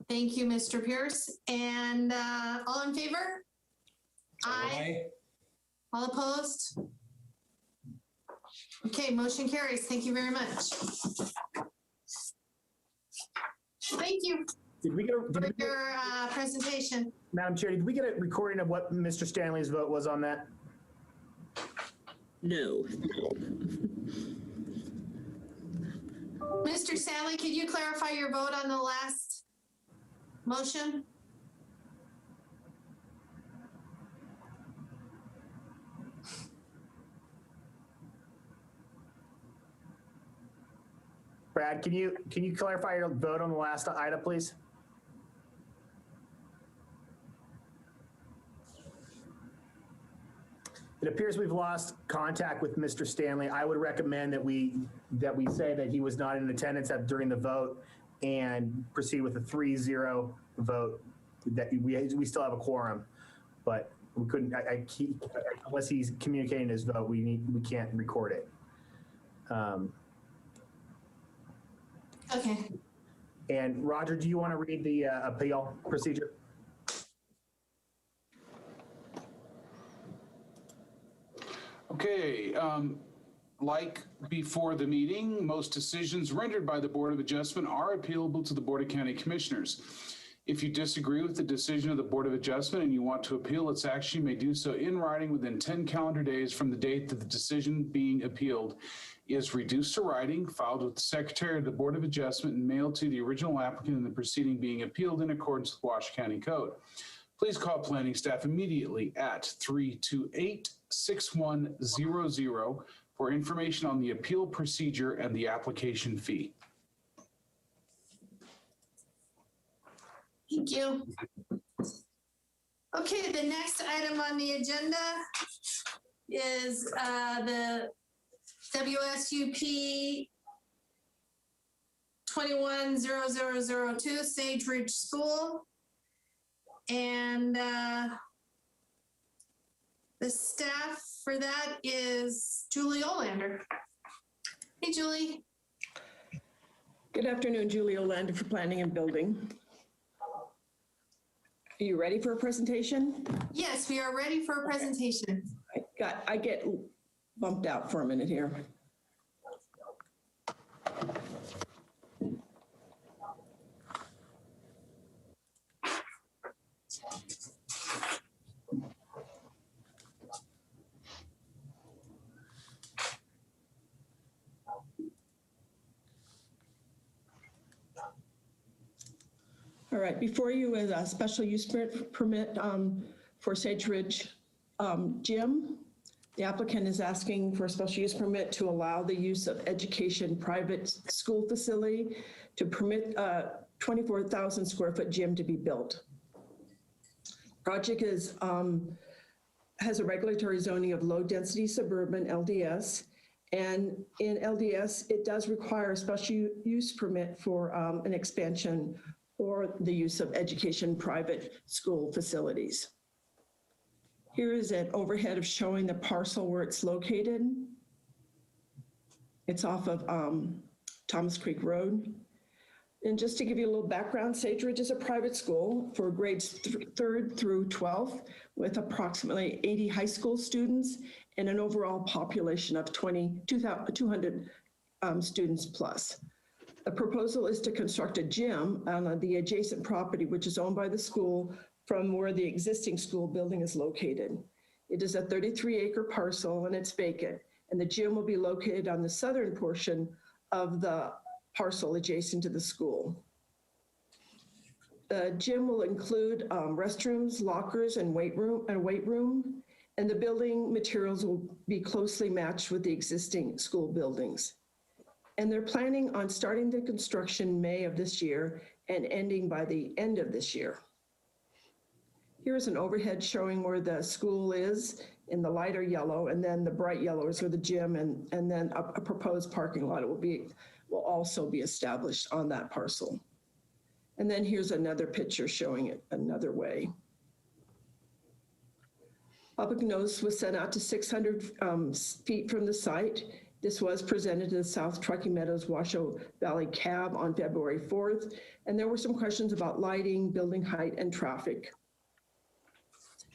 Thank you, Mr. Pierce. And all in favor? Aye. All opposed? Okay, motion carries. Thank you very much. Thank you Did we get for your presentation. Madam Chair, did we get a recording of what Mr. Stanley's vote was on that? No. Mr. Stanley, could you clarify your vote on the last motion? Brad, can you clarify your vote on the last item, please? It appears we've lost contact with Mr. Stanley. I would recommend that we say that he was not in attendance during the vote and proceed with a 3-0 vote. That we still have a quorum, but we couldn't. Unless he's communicating his vote, we can't record it. Okay. And Roger, do you want to read the appeal procedure? Okay, like before the meeting, most decisions rendered by the Board of Adjustment are appealable to the Board of County Commissioners. If you disagree with the decision of the Board of Adjustment and you want to appeal its action, you may do so in writing within 10 calendar days from the date that the decision being appealed is reduced to writing, filed with the Secretary of the Board of Adjustment, and mailed to the original applicant in the proceeding being appealed in accordance with Washoe County Code. Please call planning staff immediately at 328-6100 for information on the appeal procedure and the application fee. Thank you. Okay, the next item on the agenda is the WSUP 210002 Sage Ridge School. And the staff for that is Julie Olander. Hey, Julie. Good afternoon, Julie Olander for Planning and Building. Are you ready for a presentation? Yes, we are ready for a presentation. I get bumped out for a minute here. right, before you is a special use permit for Sage Ridge Gym. The applicant is asking for a special use permit to allow the use of education private school facility to permit a 24,000 square foot gym to be built. Project is has a regulatory zoning of low density suburban LDS, and in LDS it does require a special use permit for an expansion or the use of education private school facilities. Here is an overhead of showing the parcel where it's located. It's off of Thomas Creek Road. And just to give you a little background, Sage Ridge is a private school for grades 3rd through 12th with approximately 80 high school students and an overall population of 200 students plus. The proposal is to construct a gym on the adjacent property, which is owned by the school, from where the existing school building is located. It is a 33-acre parcel and it's vacant, and the gym will be located on the southern portion of the parcel adjacent to the school. The gym will include restrooms, lockers, and weight room, and the building materials will be closely matched with the existing school buildings. And they're planning on starting the construction May of this year and ending by the end of this year. Here's an overhead showing where the school is in the lighter yellow, and then the bright yellow is where the gym and then a proposed parking lot will also be established on that parcel. And then here's another picture showing it another way. Public notice was sent out to 600 feet from the site. This was presented to the South Truckee Meadows Washoe Valley Cab on February 4th, and there were some questions about lighting, building height, and traffic.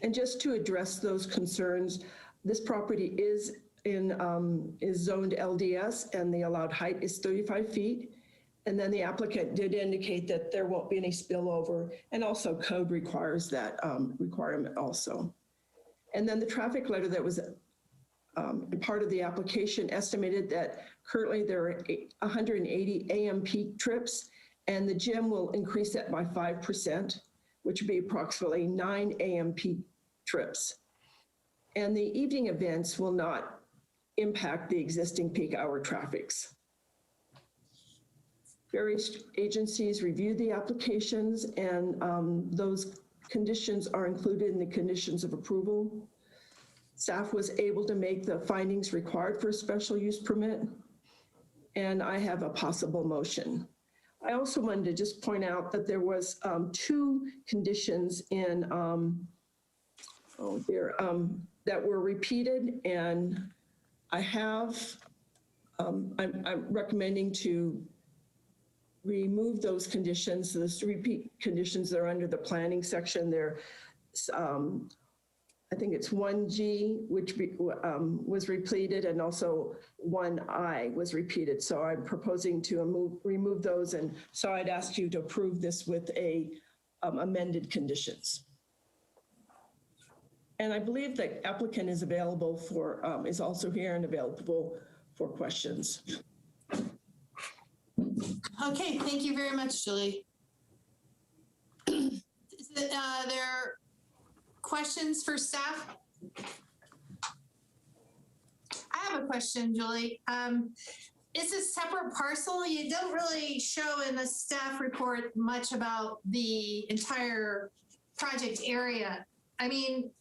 And just to address those concerns, this property is zoned LDS, and the allowed height is 35 feet. And then the applicant did indicate that there won't be any spillover, and also code requires that requirement also. And then the traffic letter that was part of the application estimated that currently there are 180 AM peak trips, and the gym will increase that by 5%, which would be approximately 9 AM peak trips. And the evening events will not impact the existing peak hour traffics. Various agencies reviewed the applications, and those conditions are included in the conditions of approval. Staff was able to make the findings required for a special use permit, and I have a possible motion. I also wanted to just point out that there was 2 conditions in that were repeated, and I'm recommending to remove those conditions. Those repeat conditions that are under the planning section. They're, I think it's 1G, which was repeated, and also 1I was repeated. So I'm proposing to remove those, and so I'd ask you to approve this with a amended conditions. And I believe the applicant is available for, is also here and available for questions. Okay, thank you very much, Julie. Is there questions for staff? I have a question, Julie. Is a separate parcel? You don't really show in the staff report much about the entire project area. I mean,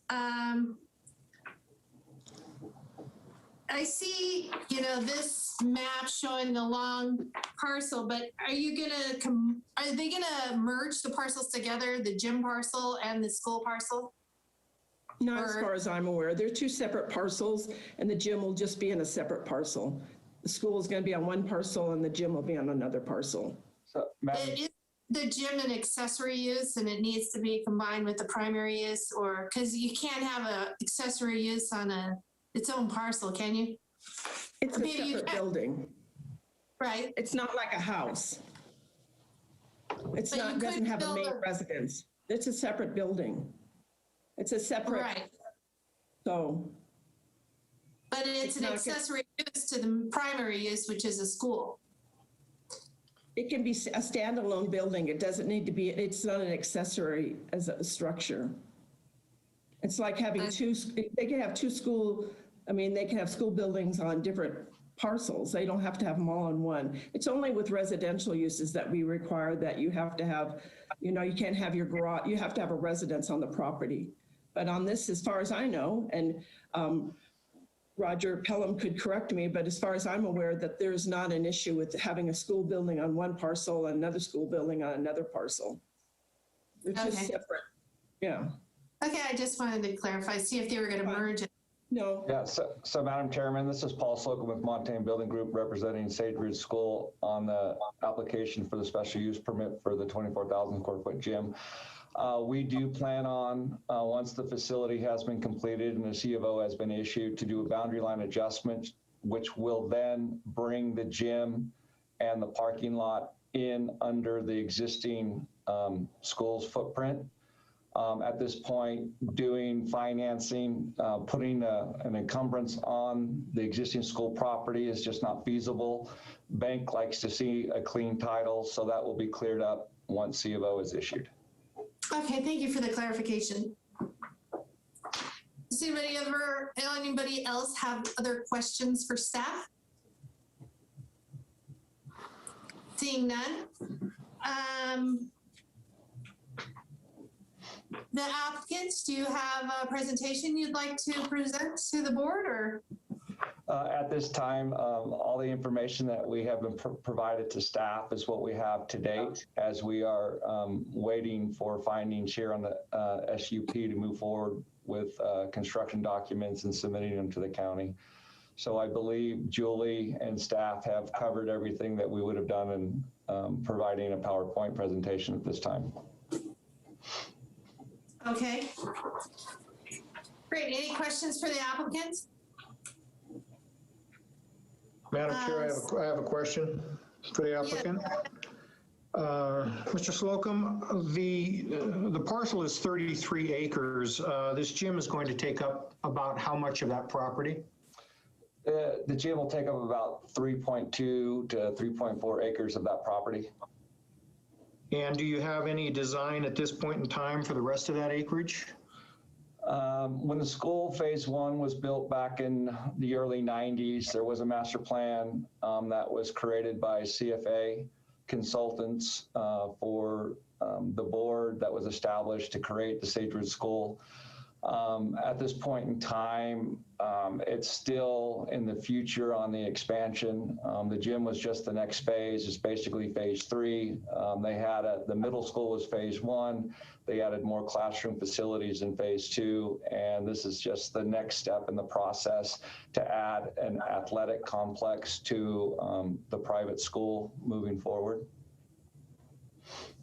I see, this map showing the long parcel, but are they gonna merge the parcels together, the gym parcel and the school parcel? Not as far as I'm aware. They're 2 separate parcels, and the gym will just be in a separate parcel. The school is going to be on one parcel, and the gym will be on another parcel. So, Is the gym an accessory use, and it needs to be combined with the primary use, or because you can't have an accessory use on its own parcel, can you? It's a separate building. Right. It's not like a house. It's But not, doesn't have a main residence. It's a separate building. It's a separate. Right. So. But it's an accessory use to the primary use, which is a school. It can be a standalone building. It doesn't need to be, it's not an accessory as a structure. It's like having they can have they can have school buildings on different parcels. They don't have to have them all on one. It's only with residential uses that we require that you have to have, you can't have your garage, you have to have a residence on the property. But on this, as far as I know, and Roger Pelham could correct me, but as far as I'm aware, that there's not an issue with having a school building on one parcel and another school building on another parcel. They're just separate. Yeah. Okay, I just wanted to clarify, see if they were going to merge it. No. Yeah, so Madam Chairman, this is Paul Slocum with Montaigne Building Group representing Sage Ridge School on the application for the special use permit for the 24,000 square foot gym. We do plan on, once the facility has been completed and the C of O has been issued, to do a boundary line adjustment, which will then bring the gym and the parking lot in under the existing school's footprint. At this point, doing financing, putting an encumbrance on the existing school property is just not feasible. Bank likes to see a clean title, so that will be cleared up once C of O is issued. Okay, thank you for the clarification. Does anybody else have other questions for staff? Seeing none. The applicants, do you have a presentation you'd like to present to the board, or? At this time, all the information that we have been provided to staff is what we have to date, as we are waiting for findings here on the SUP to move forward with construction documents and submitting them to the county. So I believe Julie and staff have covered everything that we would have done in providing a PowerPoint presentation at this time. Okay. Great. Any questions for the applicants? Madam Chair, I have a question for the applicant. Mr. Slocum, the parcel is 33 acres. This gym is going to take up about how much of that property? The gym will take up about 3.2 to 3.4 acres of that property. And do you have any design at this point in time for the rest of that acreage? When the school phase 1 was built back in the early 90s, there was a master plan that was created by CFA consultants for the board that was established to create the Sage Ridge School. At this point in time, it's still in the future on the expansion. The gym was just the next phase. It's basically phase 3. They had the middle school was phase 1. They added more classroom facilities in phase 2. And this is just the next step in the process to add an athletic complex to the private school moving forward.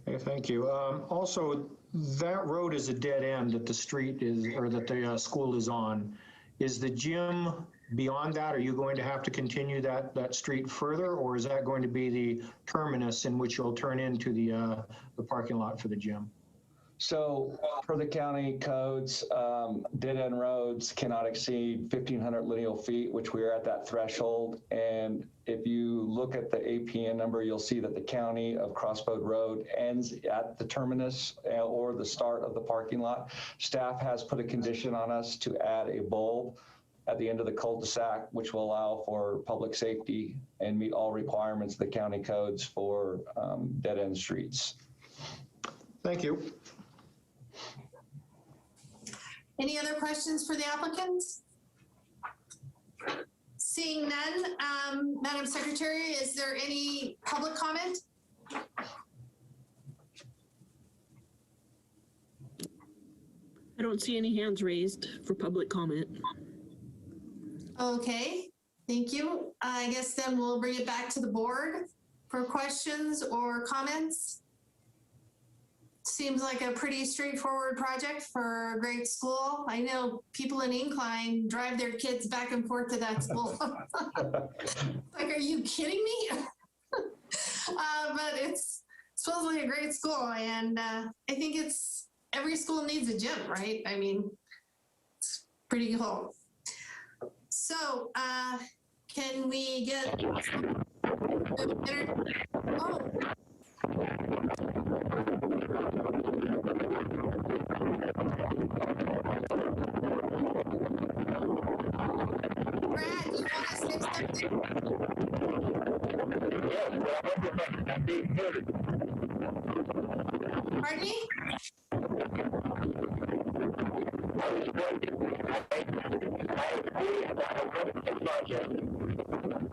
Okay, thank you. Also, that road is a dead end that the street is, or that the school is on. Is the gym beyond that? Are you going to have to continue that street further, or is that going to be the terminus in which you'll turn into the parking lot for the gym? So per the county codes, dead-end roads cannot exceed 1,500 lineal feet, which we are at that threshold. And if you look at the APN number, you'll see that the county of Crossboat Road ends at the terminus or the start of the parking lot. Staff has put a condition on us to add a bulb at the end of the cul-de-sac, which will allow for public safety and meet all requirements of the county codes for dead-end streets. Thank you. Any other questions for the applicants? Seeing none, Madam Secretary, is there any public comment? I don't see any hands raised for public comment. Okay, thank you. I guess then we'll bring it back to the board for questions or comments. Seems like a pretty straightforward project for a great school. I know people in Incline drive their kids back and forth to that school. Like, are you kidding me? But it's supposedly a great school, and I think every school needs a gym, right? I mean, it's pretty cool. So can we get Brad, you want to say something? I'm being heard. Pardon me?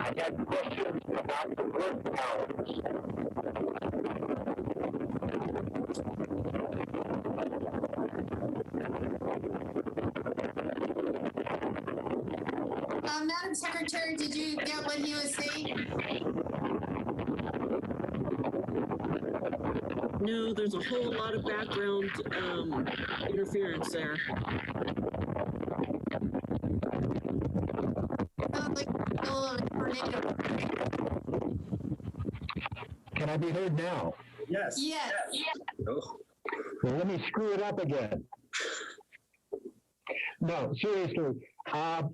I got questions about the work hours. Madam Secretary, did you get what he was saying? No, there's a whole lot of background interference there. Sounds like a tornado. Can I be heard now? Yes. Yes. Oh, Well, let me screw it up again. No, seriously. I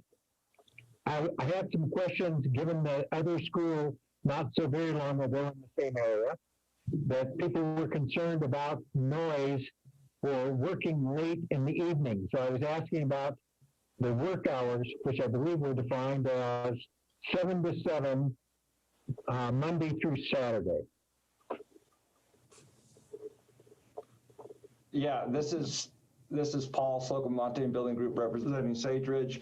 had some questions given the other school not so very long ago in the same area, that people were concerned about noise for working late in the evening. So I was asking about the work hours, which I believe were defined as 7 to 7, Monday through Saturday. Yeah, this is Paul Slocum Montane Building Group representing Sage Ridge.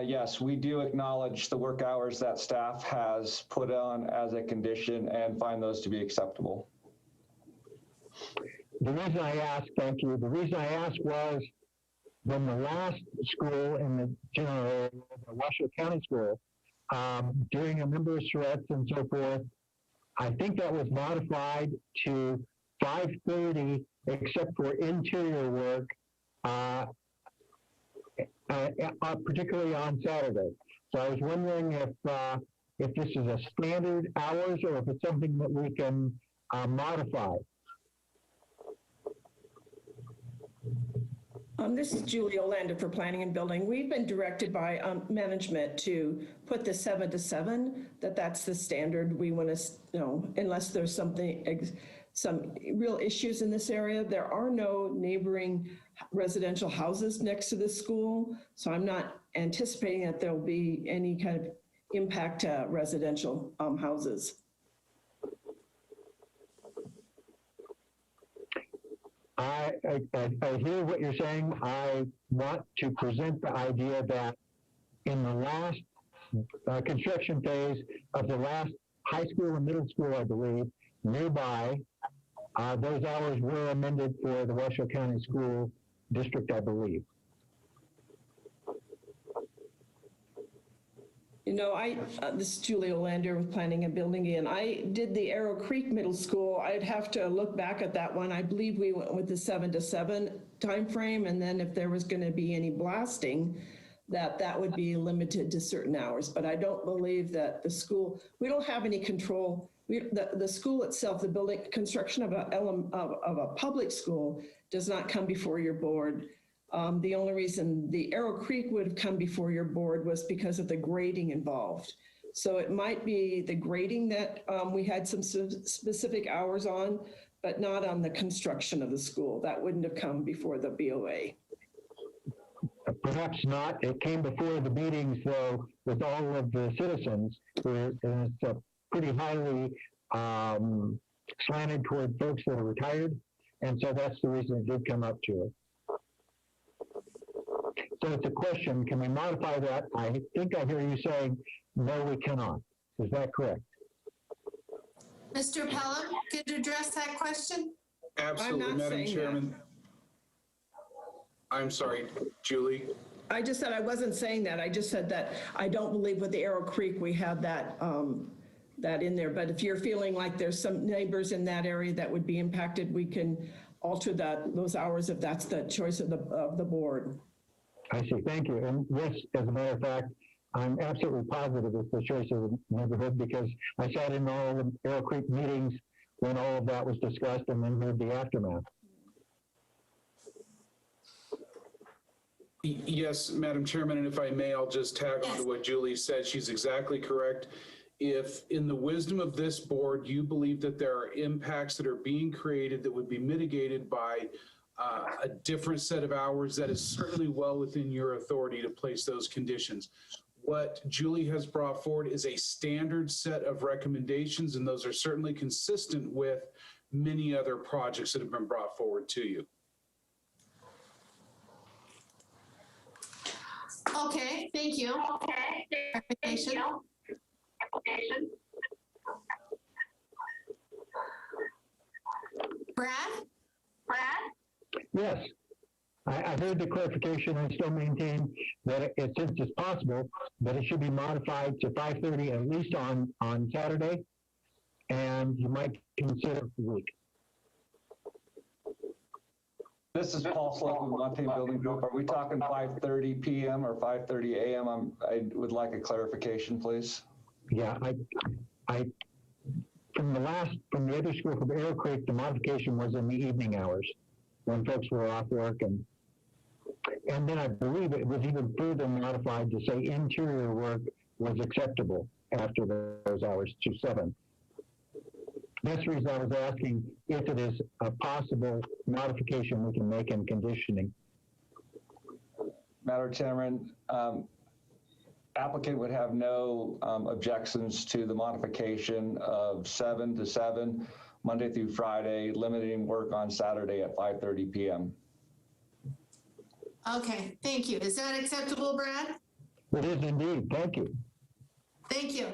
Yes, we do acknowledge the work hours that staff has put on as a condition and find those to be acceptable. The reason I asked, thank you, the reason I asked was when the last school in the general area, the Washoe County School, during a number of threats and so forth, I think that was modified to 5:30, except for interior work, particularly on Saturday. So I was wondering if this is a standard hours or if it's something that we can modify. This is Julie Olander for Planning and Building. We've been directed by management to put the 7 to 7, that's the standard. We want to, unless there's some real issues in this area. There are no neighboring residential houses next to the school, so I'm not anticipating that there'll be any kind of impact to residential houses. I hear what you're saying. I want to present the idea that in the last construction phase of the last high school and middle school, I believe, nearby, those hours were amended for the Washoe County School District, I believe. This is Julie Olander with Planning and Building, and I did the Arrow Creek Middle School. I'd have to look back at that one. I believe we went with the 7 to 7 timeframe, and then if there was going to be any blasting, that would be limited to certain hours. But I don't believe that the school, we don't have any control. The school itself, the building construction of a public school does not come before your board. The only reason the Arrow Creek would have come before your board was because of the grading involved. So it might be the grading that we had some specific hours on, but not on the construction of the school. That wouldn't have come before the BOA. Perhaps not. It came before the meetings, though, with all of the citizens. And it's pretty highly slanted toward folks that are retired. And so that's the reason it did come up to it. So it's a question, can we modify that? I think I hear you saying, no, we cannot. Is that correct? Mr. Pelham, could you address that question? Absolutely, Madam Chairman. I'm sorry, Julie. I just said I wasn't saying that. I just said that I don't believe with the Arrow Creek we have that that in there. But if you're feeling like there's some neighbors in that area that would be impacted, we can alter those hours if that's the choice of the board. I see. Thank you. And yes, as a matter of fact, I'm absolutely positive it's the choice of the neighborhood because I sat in all the Arrow Creek meetings when all of that was discussed and then heard the aftermath. Yes, Madam Chairman, and if I may, I'll just tag on to what Julie said. She's exactly correct. if in the wisdom of this board, you believe that there are impacts that are being created that would be mitigated by a different set of hours, that is certainly well within your authority to place those conditions. What Julie has brought forward is a standard set of recommendations, and those are certainly consistent with many other projects that have been brought forward to you. Okay, thank you. Clarification. Brad? Yes, I heard the clarification. I still maintain that since it's possible, that it should be modified to 5:30 at least on Saturday, and you might consider the week. This is Paul Slocum, Montana Building Group. Are we talking 5:30 p.m. or 5:30 a.m.? I would like a clarification, please. Yeah, I from the other school, from Arrow Creek, the modification was in the evening hours when folks were off work, and then I believe it was even further modified to say interior work was acceptable after those hours to 7. That's the reason I was asking if it is a possible modification we can make in conditioning. Madam Chairman, applicant would have no objections to the modification of 7 to 7, Monday through Friday, limiting work on Saturday at 5:30 p.m. Okay, thank you. Is that acceptable, Brad? It is indeed. Thank you. Thank you.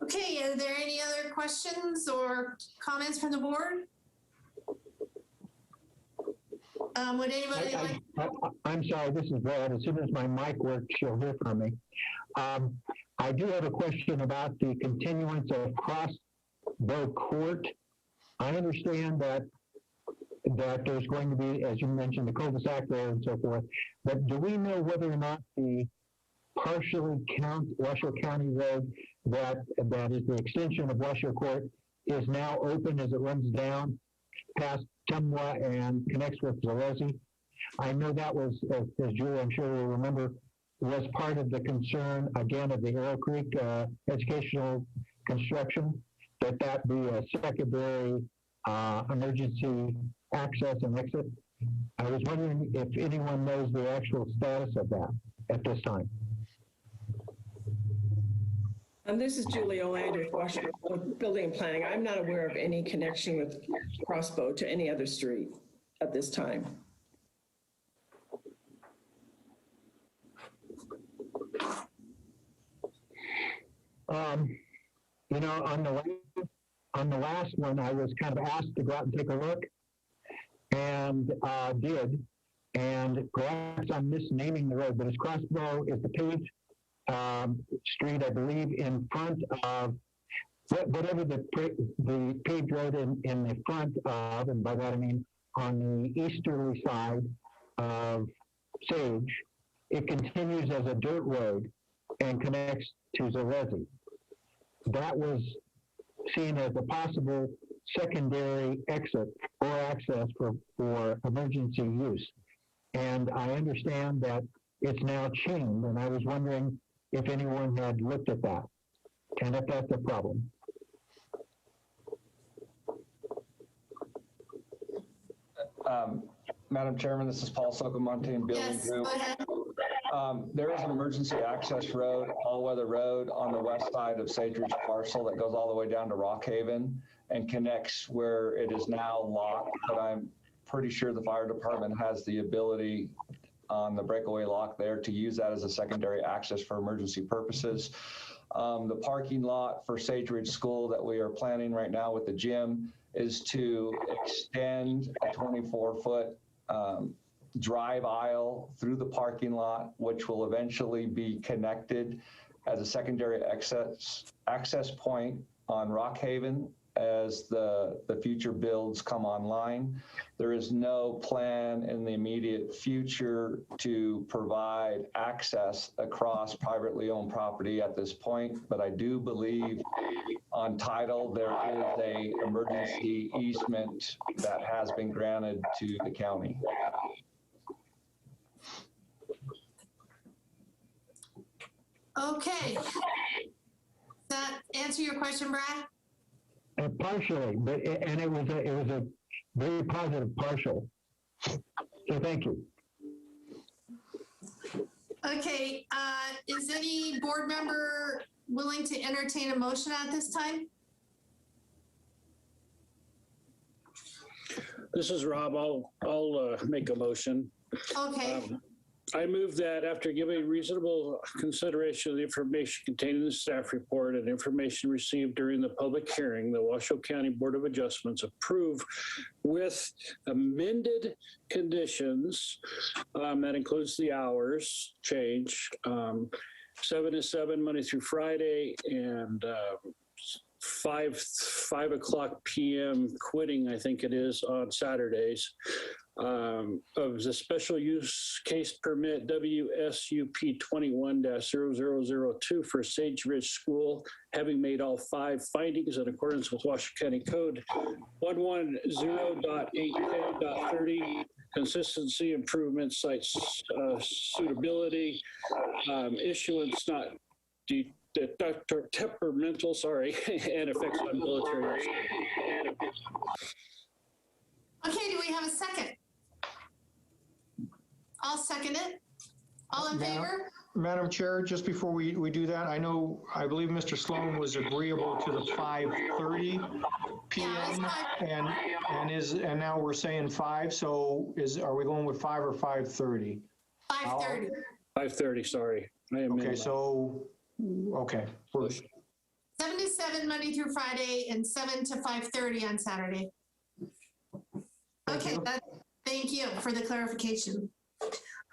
Okay, are there any other questions or comments from the board? Would anybody like? I'm sorry, this is Brad. As soon as my mic works, you'll hear from me. I do have a question about the continuance of Crossbow Court. I understand that there's going to be, as you mentioned, the cul-de-sac there and so forth, but do we know whether or not the partially Washoe County Road that is the extension of Washoe Court is now open as it runs down past Tumwa and connects with Zalesi? I know that was, as Julie, I'm sure will remember, was part of the concern, again, of the Arrow Creek educational construction, that be a secondary emergency access and exit. I was wondering if anyone knows the actual status of that at this time. This is Julie Olander, Washington Building and Planning. I'm not aware of any connection with Crossbow to any other street at this time. You know, on the last one, I was kind of asked to go out and take a look, and did. And perhaps I'm misnaming the road, but it's Crossbow is the paved street, I believe, in front of whatever the paved road in the front of, and by that I mean on the easterly side of Sage. It continues as a dirt road and connects to Zalesi. That was seen as a possible secondary exit or access for emergency use. And I understand that it's now chained, and I was wondering if anyone had looked at that and if that's a problem. Madam Chairman, this is Paul Slocum, Montana Building Group. Go ahead. There is an emergency access road, all-weather road, on the west side of Sage Ridge parcel that goes all the way down to Rockhaven and connects where it is now locked, but I'm pretty sure the fire department has the ability on the breakaway lock there to use that as a secondary access for emergency purposes. The parking lot for Sage Ridge School that we are planning right now with the gym is to extend a 24-foot drive aisle through the parking lot, which will eventually be connected as a secondary access point on Rockhaven as the future builds come online. There is no plan in the immediate future to provide access across privately owned property at this point, but I do believe on title there is a emergency easement that has been granted to the county. Okay. that answer your question, Brad? Partially, but and it was a very positive partial. So thank you. Okay, is any board member willing to entertain a motion at this time? This is Rob. I'll make a motion. Okay, I move that after giving reasonable consideration of the information contained in the staff report and information received during the public hearing, the Washoe County Board of Adjustments approve with amended conditions, that includes the hours change, 7 to 7 Monday through Friday, and 5 o'clock p.m. quitting, I think it is, on Saturdays. Of the special use case permit WSUP 21-0002 for Sage Ridge School, having made all 5 findings in accordance with Washoe County Code 110.8K.30, consistency, improvement, site suitability, issuance not temperamental, and effects on military. okay, do we have a second? I'll second it. All in favor? Madam Chair, just before we do that, I believe Mr. Sloan was agreeable to the 5:30 PM and now we're saying 5, so are we going with 5 or 5:30? 5:30. 5:30, sorry. Okay, so, okay. 7 to 7 Monday through Friday and 7 to 5:30 on Saturday. Okay, thank you for the clarification.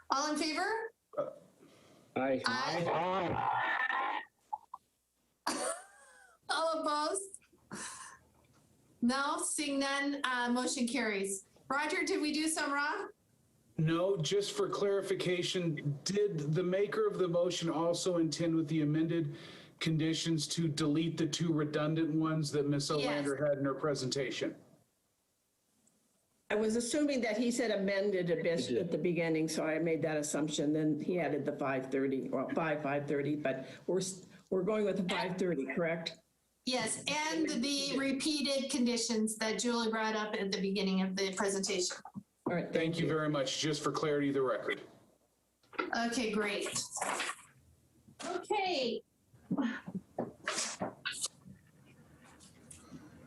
All in favor? Aye. Aye. All opposed? No, seeing none, motion carries. Roger, did we do some wrong? No, just for clarification, did the maker of the motion also intend with the amended conditions to delete the 2 redundant ones that Ms. Olander had in her presentation? I was assuming that he said amended a bit at the beginning, so I made that assumption. Then he added the 5:30, well, 5:30, but we're going with the 5:30, correct? Yes, and the repeated conditions that Julie brought up at the beginning of the presentation. All right. Thank you very much. Just for clarity of the record. Okay, great. Okay.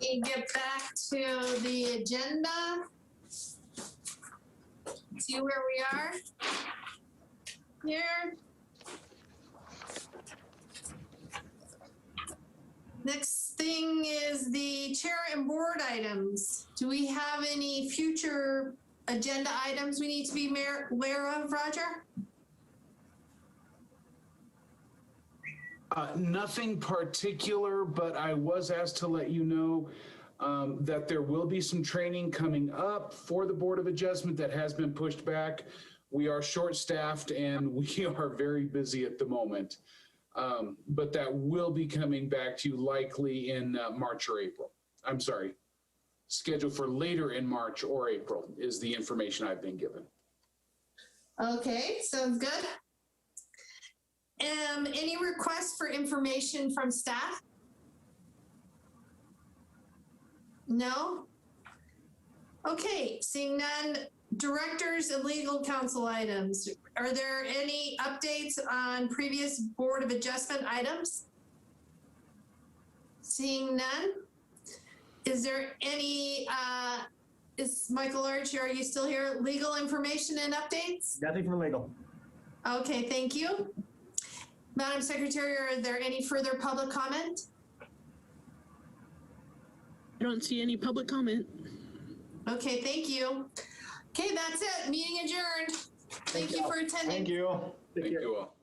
We get back to the agenda. See where we are here. Next thing is the chair and board items. Do we have any future agenda items we need to be aware of, Roger? Nothing particular, but I was asked to let you know that there will be some training coming up for the Board of Adjustment that has been pushed back. We are short-staffed and we are very busy at the moment. But that will be coming back to you likely in March or April. I'm sorry, scheduled for later in March or April is the information I've been given. Okay, sounds good. Any requests for information from staff? No? Okay, seeing none. Directors and legal counsel items. Are there any updates on previous Board of Adjustment items? Seeing none. Is there any, is Michael Arch, are you still here? Legal information and updates? Nothing from legal. Okay, thank you. Madam Secretary, are there any further public comment? I don't see any public comment. Okay, thank you. Okay, that's it. Meeting adjourned. Thank you for attending. Thank you. Thank you all.